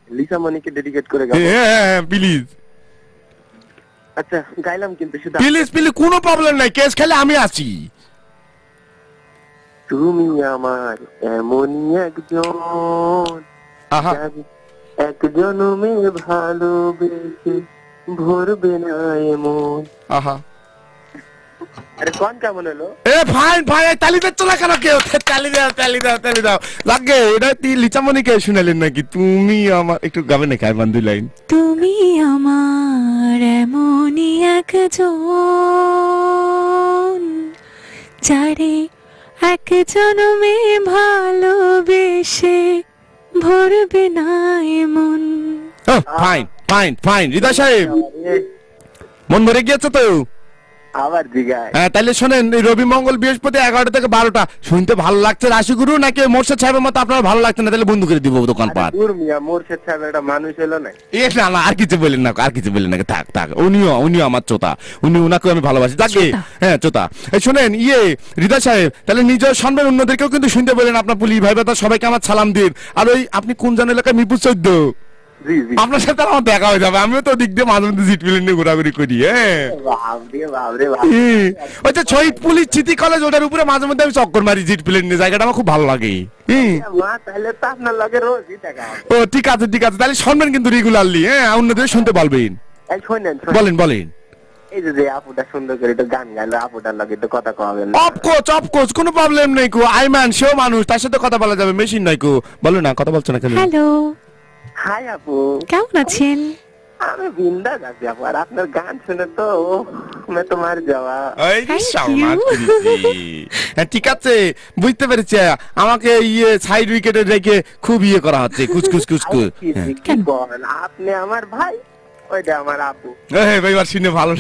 লিসামণিকে ডেডিকেট করে গান? হ্যাঁ প্লিজ। আচ্ছা গাইলাম কিন্তু শুধু প্লিজ প্লিজ, কোনো প্রবলেম নাই, কেস খেলে আমি আছি। তুমি আমার এমনই একজন, এক জনমে ভালোবেসে ভরবে না এমন। আহা আরে কোন কেমন হলো? এ ফাইন ফাইন, তালি দিচ্ছ না কেন কেউ? তালি দাও তালি দাও তালি দাও। লাগে এটা লিচামণিকে শুনালেন নাকি? তুমি আমার একটু গাবে নাকি আর বান্ধু লাইন? তুমি আমার এমনই একজন, যারে এক জনমে ভালোবেসে ভরবে না এমন। ফাইন ফাইন ফাইন হৃদয় সাহেব, মন ভরে গিয়েছে তো? আবার জিগায়। হ্যাঁ তাহলে শোনেন, রবি মঙ্গল বৃহস্পতি 11টা থেকে 12টা শুনতে ভালো লাগছে রাশিগুরু, নাকি মোর্শেদ সাহেবের মতো আপনার ভালো লাগছে না? তাহলে বন্ধ করে দিব দোকানপাট। মোর্শেদ সাহেব একটা মানুষ এলো না। না না, আর কিছু বলেন না, আর কিছু বলেন না, থাক থাক। উনিও আমার চোতা, ওনাকে আমি ভালোবাসি। যাকে হ্যাঁ চোতা। এই শোনেন হৃদয় সাহেব, তাহলে নিজের শুনবেন, অন্যদেরকেও কিন্তু শুনতে বলেন। আপনার পুলিশ ভাই ভাই সবাইকে আমার সালাম দিন। আর ওই আপনি কোন জান এলাকায়? মিরপুর 14। আপনার সাথে আমার দেখা হয়ে যাবে, আমিও তো দিক দিয়ে মাঝে মধ্যে জিট প্লেন নিয়ে ঘোরাঘুরি করি। হ্যাঁ ওই যে শহীদ পুলিশ স্মৃতি কলেজ, ওটার উপরে মাঝে মধ্যে আমি চক্কর মারি জিট প্লেন নিয়ে, জায়গাটা আমার খুব ভালো লাগে। ও ঠিক আছে ঠিক আছে, তাহলে শুনবেন কিন্তু রেগুলারলি। হ্যাঁ অন্যদের শুনতে বলবেন। বলেন বলেন। এই যে আপুটা সুন্দর করে একটু গান গাইলো, আপুটার লাগে একটু কথা কবেন? অফকোর্স কোনো প্রবলেম নেই কো। আইমান সেও মানুষ, তার সাথে কথা বলা যাবে, মেশিন নাই কো। বলো না, কথা বলছো না কেন? হ্যালো, হাই আপু, কেমন আছেন? আমি বিন্দাস আছি আপু, আর আপনার গান শুনে তো मैं तो मर যাওয়া। ঠিক আছে বুঝতে পেরেছি। আমাকে সাইড উইকেটে রেখে খুব করা হচ্ছে, কুচকুচ কুচকুচ। আপনি আমার ভাই, ওইটা আমার আপু। এবার শুনে ভালো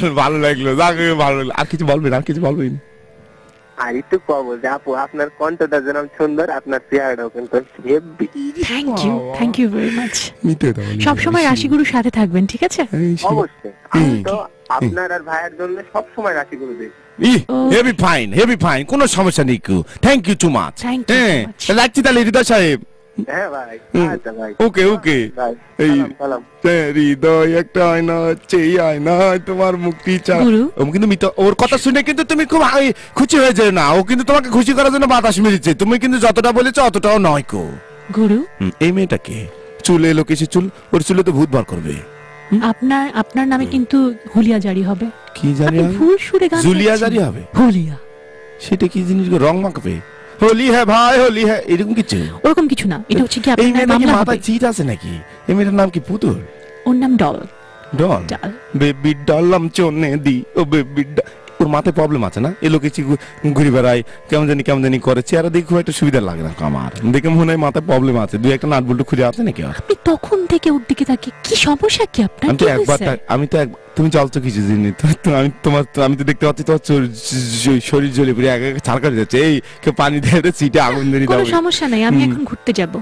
লাগলো, ভালো লাগলো। আর কিছু বলবেন? আর কিছু বলবেন? আর একটু কব যে আপু আপনার কণ্ঠটা যেরকম সুন্দর, আপনার চেহারাটাও কিন্তু heavy. Thank you very much. সব সময় রাশিগুরুর সাথে থাকবেন, ঠিক আছে? অবশ্যই, আমি তো আপনার আর ভাইয়ের জন্য সব সময় রাশিগুরু দেখি। হেভি ফাইন, কোনো সমস্যা নেই। Thank you too much. হ্যাঁ রাখছি তাহলে হৃদয় সাহেব। হ্যাঁ ভাই, আচ্ছা ভাই, ওকে ওকে। হৃদয় একটা আয়না, এই আয়নায় তোমার মুক্তি চাই। কিন্তু ওর কথা শুনে কিন্তু তুমি খুব খুশি হয়ে যায় না? ও কিন্তু তোমাকে খুশি করার জন্য বাতাস মেরেছে। তুমি কিন্তু যতটা বলেছো অতটাও নয় কো গুরু। এই মেয়েটাকে চুলে এলো কিসে চুল? ওর চুলে তো ভূত বার করবে। আপনার নামে কিন্তু হুলিয়া জারি হবে। কি জারি হবে? ফুল সুরে গান জুলিয়া জারি হবে। হুলিয়া সেটা কি জিনিস? রং মাখবে? হোলি হ্যাঁ ভাই হোলি হ্যাঁ, এরকম কিছু? ওরকম কিছু না, এটা হচ্ছে কি আপনার মামলা হবে। মাথায় চিট আছে নাকি? এই মেয়েটার নাম কি? পুতুল? ওর নাম ডল। ডল? বেবি ডল আম চোনে দি, ও বেবি ওর মাথায় প্রবলেম আছে না, এ লোকে ঘুরে বেড়ায় কেমন জানি করে, চেহারা দেখে খুব একটা সুবিধা লাগে না আমার, দেখে মনে হয় মাথায় প্রবলেম আছে, দুই একটা নাট বল্টু খুঁজে আছে নাকি। আপনি তখন থেকে ওর দিকে তাকিয়ে কি সমস্যা কি আপনার? আমি তো তুমি চলছো কিছু জিনিস, আমি তো দেখতে পাচ্ছি তোমার শরীর জ্বলে পড়ে একা একা ছাড়কাট যাচ্ছে, এই কেউ পানি দিয়ে সিটে আগুন ধরে দাও। কোনো সমস্যা নাই, আমি এখন ঘুরতে যাব।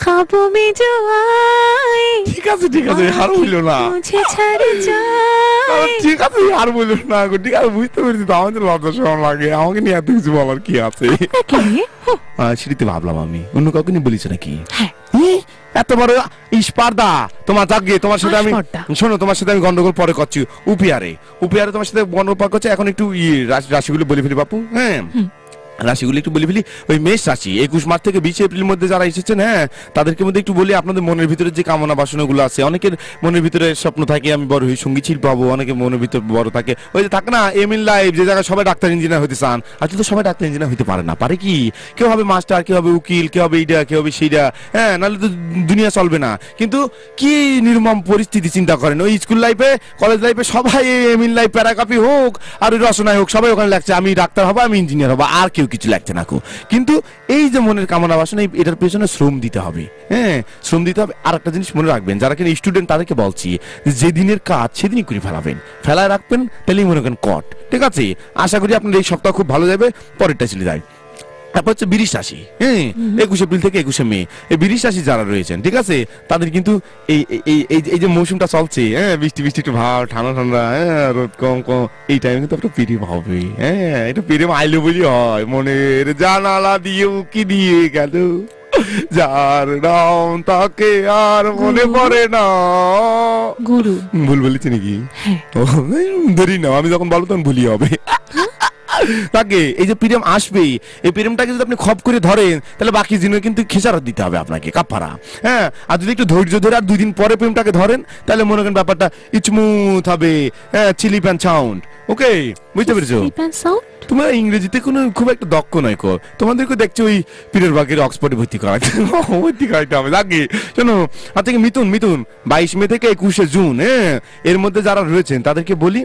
খাবো মে জওয়াই। ঠিক আছে আর বললো না, ঠিক আছে আর বললো না, ঠিক আছে বুঝতে পেরেছি তো, আমাদের লজ্জা শরম লাগে, আমাকে নিয়ে এত কিছু বলার কি আছে? সেটাতে ভাবলাম আমি, অন্য কাউকে নিয়ে বলিস নাকি? এত বড় স্পার্ধা তোমার জাগে, তোমার সাথে আমি শোনো, তোমার সাথে আমি গন্ডগোল পরে করছি উপিয়ারে তোমার সাথে গন্ডগোল করছে, এখন একটু রাশিগুলো বলে ফেলি বাপু। হ্যাঁ রাশিগুলো একটু বলে ফেলি। ওই মেষ রাশি 21 মার্চ থেকে 20 এপ্রিল মধ্যে যারা এসেছেন, হ্যাঁ তাদেরকে মধ্যে একটু বলি, আপনাদের মনের ভিতরে যে কামনা বাসনাগুলো আছে, অনেকের মনের ভিতরে স্বপ্ন থাকে আমি বড় হই সঙ্গীত শিল্পী হবো, অনেকের মনের ভিতরে বড় থাকে ওই যে থাকে না এম ইন লাইফ, যে জায়গায় সবাই ডাক্তার ইঞ্জিনিয়ার হতে চান, আসলে সবাই ডাক্তার ইঞ্জিনিয়ার হতে পারে না, পারে কি কেউ হবে মাস্টার, কেউ হবে উকিল, কেউ হবে এইটা, কেউ হবে সেইটা, হ্যাঁ নাহলে তো দুনিয়া চলবে না। কিন্তু কি নির্মম পরিস্থিতি চিন্তা করেন, ওই স্কুল লাইফে কলেজ লাইফে সবাই এম ইন লাইফ প্যারাগ্রাফি হোক আর ওই রচনায় হোক, সবাই ওখানে লাগছে আমি ডাক্তার হবো, আমি ইঞ্জিনিয়ার হবো, আর কেউ কিছু লাগছে না। কিন্তু এই যে মনের কামনা বাসনা, এটার পেছনে শ্রম দিতে হবে, হ্যাঁ শ্রম দিতে হবে। আর একটা জিনিস মনে রাখবেন, যারা কিনা স্টুডেন্ট তাদেরকে বলছি, যে দিনের কাজ সেদিনই করে ফেলাবেন, ফেলায় রাখবেন, তাহলেই মনে করেন কট। ঠিক আছে, আশা করি আপনার এই সপ্তাহ খুব ভালো যাবে। পরেরটা চলে যায়, তারপর হচ্ছে 20 রাশি, হ্যাঁ 21 এপ্রিল থেকে 21 মে, এই 20 রাশি যারা রয়েছেন, ঠিক আছে, তাদের কিন্তু এই যে মৌসুমটা চলছে, হ্যাঁ বৃষ্টি একটু ভাব, ঠান্ডা, হ্যাঁ রোদ কম, এই টাইমে কিন্তু একটা প্রেম হবে, হ্যাঁ এটা প্রেম আইলো বলি হয়, মনের জানালা দিয়ে উকি দিয়ে গেল, যার নাম তাকে আর মনে পড়ে না। গুরু ভুল বলেছি নাকি? ধরি না, আমি যখন বলবো তখন ভুলি হবে। তাকে এই যে প্রেম আসবে, এই প্রেমটাকে যদি আপনি খপ করে ধরেন, তাহলে বাকি দিনে কিন্তু খেসারত দিতে হবে আপনাকে, কাপড়া। হ্যাঁ আর যদি একটু ধৈর্য ধরে আর 2 দিন পরে প্রেমটাকে ধরেন, তাহলে মনে করেন ব্যাপারটা স্মুথ হবে, হ্যাঁ চিলিপ অ্যান্ড সাউন্ড। ওকে বুঝতে পেরেছো? তোমরা ইংরেজিতে কোনো খুব একটা দক্ষ নয় কো, তোমাদেরকে দেখছি ওই পীরের বাগের অক্সফোর্ডে ভর্তি করাইতে হবে। তাকে শোনো, আর থেকে মিথুন 22 মে থেকে 21 জুন, হ্যাঁ এর মধ্যে যারা রয়েছেন তাদেরকে বলি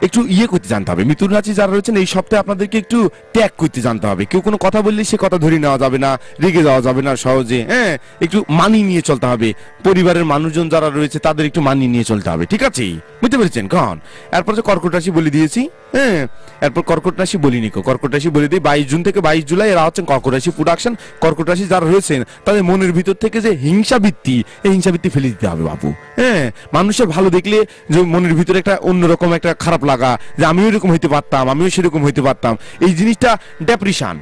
একটু করতে জানতে হবে। মিথুন রাশি যারা রয়েছেন এই সপ্তাহে আপনাদেরকে একটু ত্যাগ করতে জানতে হবে। কেউ কোনো কথা বললে সে কথা ধরে নেওয়া যাবে না, রেগে যাওয়া যাবে না সহজে, হ্যাঁ একটু মানিয়ে নিয়ে চলতে হবে। পরিবারের মানুষজন যারা রয়েছে তাদের একটু মানিয়ে নিয়ে চলতে হবে, ঠিক আছে বুঝতে পেরেছেন? কখন এরপর যে কর্কট রাশি বলে দিয়েছি, হ্যাঁ এরপর কর্কট রাশি বলিনি, কর্কট রাশি বলে দিই 22 জুন থেকে 22 জুলাই, এরা হচ্ছেন কর্কট রাশি প্রোডাকশন। কর্কট রাশি যারা রয়েছেন তাদের মনের ভিতর থেকে যে হিংসাবৃত্তি, এই হিংসাবৃত্তি ফেলে দিতে হবে বাবু। হ্যাঁ মানুষের ভালো দেখলে যে মনের ভিতরে একটা অন্যরকম একটা খারাপ লাগা, যে আমিও এরকম হইতে পারতাম, আমিও সেরকম হইতে পারতাম, এই জিনিসটা ডেপ্রেশন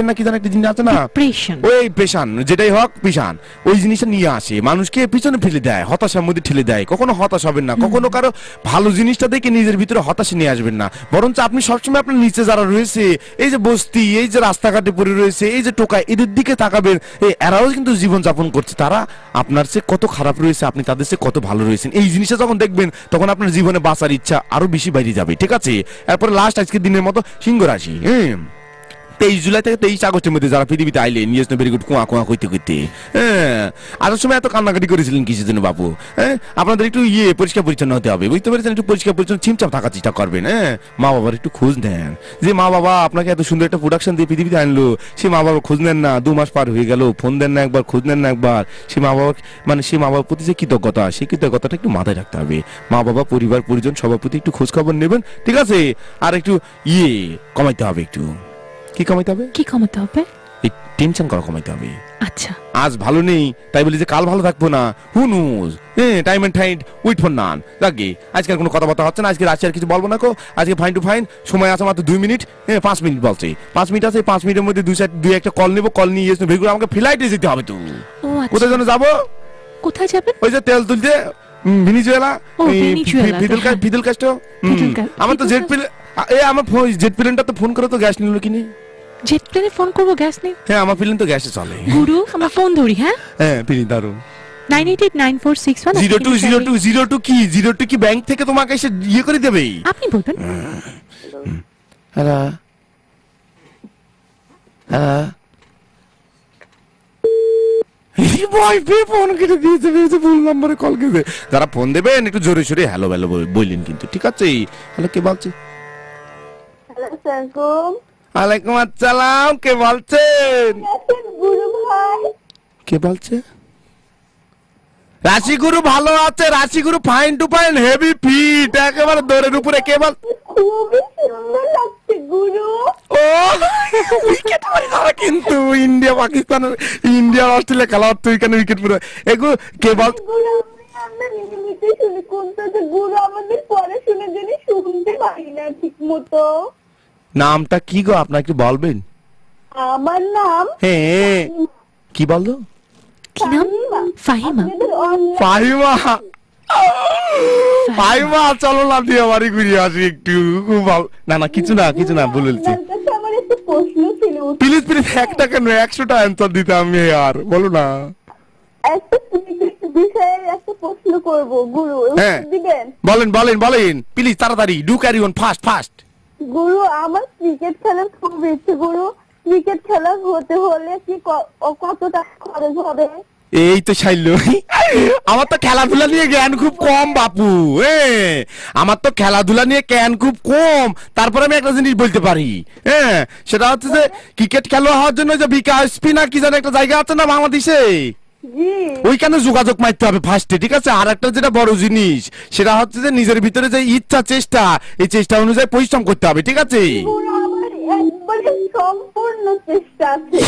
না কি জানো একটা জিনিস আছে না, ওই পেশান যেটাই হোক পেশান, ওই জিনিসটা নিয়ে আসে মানুষকে পিছনে ফেলে দেয়, হতাশার মধ্যে ঠেলে দেয়। কখনো হতাশ হবেন না, কখনো কারো ভালো জিনিসটা দেখে নিজের ভিতরে হতাশা নিয়ে আসবেন না, বরঞ্চ আপনি সবসময় আপনার নিচে যারা রয়েছে, এই যে বস্তি, এই যে রাস্তাঘাটে পড়ে রয়েছে, এই যে টোকায়, এদের দিকে তাকাবেন। এরাও কিন্তু জীবন যাপন করছে, তারা আপনার চেয়ে কত খারাপ রয়েছে, আপনি তাদের চেয়ে কত ভালো রয়েছেন। এই জিনিসটা যখন দেখবেন তখন আপনার জীবনে বাঁচার ইচ্ছা আরো বেশি বাইরে যাবে, ঠিক আছে? এরপরে লাস্ট আজকের দিনের মতো সিংহ রাশি, 23 জুলাই থেকে 23 আগস্টের মধ্যে যারা পৃথিবীতে আইলেন, নিয়ে ভেরি গুড কুয়া করতে, হ্যাঁ আসার সময় এত কান্নাকাটি করেছিলেন কিসের জন্য বাবু? হ্যাঁ আপনাদের একটু পরিষ্কার পরিচ্ছন্ন হতে হবে, বুঝতে পেরেছেন? একটু পরিষ্কার পরিচ্ছন্ন ছিমচাপ থাকার চেষ্টা করবেন। হ্যাঁ মা বাবার একটু খোঁজ নেন, যে মা বাবা আপনাকে এত সুন্দর একটা প্রোডাকশন দিয়ে পৃথিবীতে আনলো, সে মা বাবা খোঁজ নেন না, 2 মাস পার হয়ে গেল, ফোন দেন না একবার, খোঁজ নেন না একবার। সে মা বাবা মানে সে মা বাবার প্রতি যে কৃতজ্ঞতা, সেই কৃতজ্ঞতাটা একটু মাথায় রাখতে হবে। মা বাবা পরিবার পরিজন সবার প্রতি একটু খোঁজ খবর নেবেন, ঠিক আছে? আর একটু কমাইতে হবে, একটু কি কমাইতে হবে? এই টেনশন করা কমাইতে হবে। আচ্ছা আজ ভালো নেই তাই বলি যে কাল ভালো থাকবো না, who knows? Time and time wait for none. লাগে আজকে কোনো কথাবার্তা হচ্ছে না, আজকে রাশি আর কিছু বলবো না কো। আজকে ফাইন টু ফাইন সময় আছে মাত্র 2 মিনিট, 5 মিনিট বলছে, 5 মিনিট আছে, 5 মিনিটের মধ্যে 2 একটা কল নেবো, কল নিয়ে এসে ভেগুলো আমাকে ফ্লাইটে যেতে হবে। তো কোথায় যেন যাবো? কোথায় যাবেন? ওই যে তেল তুলতে ভেনিজুয়েলা, ফিদেল কাস্ট্রো। আমার তো জেট প্লেন, আমার জেট প্লেনটা তো ফোন করে তো গ্যাস নিল কিনে। জেট প্লেনে ফোন করবো, গ্যাস নেই? হ্যাঁ আমার প্লেন তো গ্যাসে চলে। গুরু আমার ফোন ধরি। হ্যাঁ প্লিজ দারুন। 98894610 0202 কি 02 কি ব্যাংক থেকে তোমাকে এসে করে দেবে? আপনি বলবেন। হ্যালো হ্যালো কি ভয় পেয়ে ফোন কেটে দিয়েছে, ভেবেছে ভুল নম্বরে কল করেছে। যারা ফোন দেবেন একটু জোরে সোরে হ্যালো হ্যালো বললেন কিন্তু, ঠিক আছে? হ্যালো, কে বলছে? ওয়ালাইকুম আসসালাম, কে বলছেন? গুরু ভাই। কে বলছে? রাশিগুরু ভালো আছে, রাশিগুরু fine to fine heavy fit একেবারে দৌড়ের উপরে। কে বল? খুবই সুন্দর লাগছে গুরু। ও উইকেট মারা কিন্তু ইন্ডিয়া পাকিস্তান ইন্ডিয়া অস্ট্রেলিয়া খেলা হচ্ছে, ওইখানে উইকেট পুরো এগুলো। কে বল? গুরু আমরা নিয়মিত শুনি, কিন্তু গুরু আমাদের পড়াশোনার জন্য শুনতে পারি না ঠিক মতো। নামটা কি গো আপনার, কি বলবেন? আমার নাম হ্যাঁ, কি বলতো? কি নাম? ফাহিমা। ফাহিমা, ফাহিমা চলো না দিয়ে বাড়ি ঘুরিয়ে আসি একটু। খুব ভালো। না না কিছু না, কিছু না, বলেছি। আমার একটা প্রশ্ন ছিল। প্লিজ প্লিজ, একটা কেন 100টা অ্যান্সার দিতে আমি আর, বলো না। একটা বিষয়ে একটা প্রশ্ন করব গুরু, দিবেন? বলেন বলেন বলেন প্লিজ, তাড়াতাড়ি, do carry on, fast fast. গুরু আমার ক্রিকেট খেলার খুব ইচ্ছে গুরু। ক্রিকেট খেলা হতে হলে কি কত টাকা খরচ হবে? এই তো ছাইল, আমার তো খেলাধুলা নিয়ে জ্ঞান খুব কম বাপু। আমার তো খেলাধুলা নিয়ে জ্ঞান খুব কম। তারপরে আমি একটা জিনিস বলতে পারি, সেটা হচ্ছে যে ক্রিকেট খেলা হওয়ার জন্য যে বিকাশপি না কি যেন একটা জায়গা আছে না বাংলাদেশে, ওইখানে যোগাযোগ মারতে হবে ফার্স্টে, ঠিক আছে? আর একটা যেটা বড় জিনিস সেটা হচ্ছে যে নিজের ভিতরে যে ইচ্ছা, চেষ্টা, এই চেষ্টা অনুযায়ী পরিশ্রম করতে হবে, ঠিক আছে? সম্পূর্ণ চেষ্টা আছে।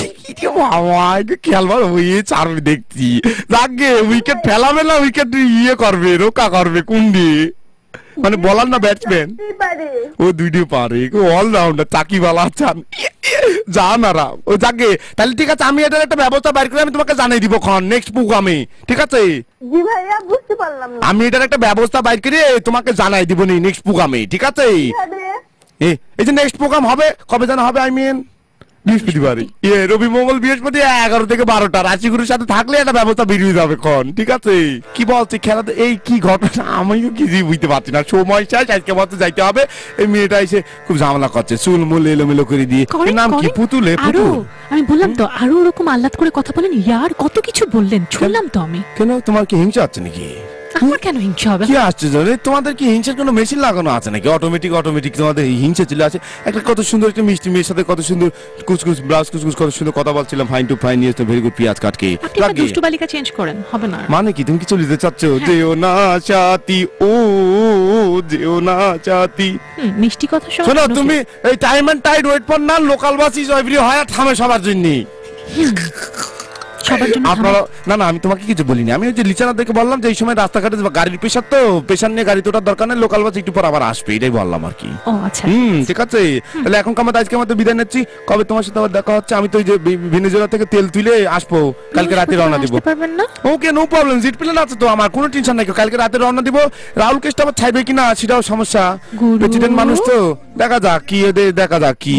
খেয়াল ভালো হয়েছে, আর দেখছি যাকে উইকেট ফেলাবে না, উইকেট ইয়ে করবে, রোকা করবে কুন্ডি, মানে বলার না ব্যাটসম্যান, ও দুইটি পারে, অলরাউন্ডার, চাকিওয়ালা চান জানারা ও যাকে। তাহলে ঠিক আছে, আমি এটার একটা ব্যবস্থা বাইর করে আমি তোমাকে জানাই দিব খন নেক্সট প্রোগ্রামে, ঠিক আছে? জি ভাইয়া, বুঝতে পারলাম না। আমি এটার একটা ব্যবস্থা বাইর করে তোমাকে জানাই দিব নি নেক্সট প্রোগ্রামে, ঠিক আছে? এই যে নেক্সট প্রোগ্রাম হবে কবে জানা হবে? আই মিন বৃহস্পতিবার, রবি মঙ্গল বৃহস্পতি 11 থেকে 12টা। রাশিগুরুর সাথে থাকলে একটা ব্যবস্থা বেরিয়ে যাবে খন, ঠিক আছে? কি বলছি খেলাতে এই কি ঘটনা আমিও কিছুই বুঝতে পারছি না। সময় চাই, আজকে মতো যাইতে হবে। এই মেয়েটা এসে খুব ঝামেলা করছে, চুল মুল এলোমেলো করে দিয়ে। নাম কি? পুতুলে? পুতুল। আমি বললাম তো আরো ওরকম আহ্লাদ করে কথা বলেন, ইয়ার কত কিছু বললেন, শুনলাম তো আমি। কেন, তোমার কি হিংসা হচ্ছে নাকি? আমার কেন হিংসা হবে? কি আশ্চর্য, তোমাদের কি হিংসার কোনো মেশিন লাগানো আছে নাকি? অটোমেটিক তোমাদের হিংসা চলে আছে। একটা কত সুন্দর একটা মিষ্টি মেয়ের সাথে কত সুন্দর কুচকুচ ব্লাউজ কুচকুচ কত সুন্দর কথা বলছিলাম, fine to fine, yes very good, পেঁয়াজ কাটকে আপনি দুষ্টু বালিকা চেঞ্জ করেন, হবে না? মানে কি তুমি কি চলে যেতে চাচ্ছ? যেও না চাতি, ও যেও না চাতি, মিষ্টি কথা শোনো তুমি। এই time and tide wait for না, লোকাল বাস ইজ এভরি হয়, থামে সবার জন্য। আপনারা না না, আমি তোমাকে কিছু বলিনি। আমি ওই যে লিচানা দেখে বললাম যে এই সময় রাস্তাঘাটে গাড়ির প্রেশার, তো প্রেশার নিয়ে গাড়ি তোটার দরকার নেই, লোকাল বাস একটু পর আবার আসবে, এটাই বললাম আর কি। ঠিক আছে, তাহলে এখন আজকে আমাদের বিদায় নিচ্ছি। কবে তোমার সাথে আবার দেখা হচ্ছে? আমি তো ওই যে ভেনেজুয়েলা থেকে তেল তুলে আসবো, কালকে রাতে রওনা দিব। ওকে, নো প্রবলেম, জিট প্লেন আছে তো আমার, কোনো টেনশন নাই। কালকে রাতে রওনা দিব। রাহুল কেসটা আবার ছাইবে কিনা সেটাও সমস্যা, প্রেসিডেন্ট মানুষ তো, দেখা যাক কি, দেখা যাক কি।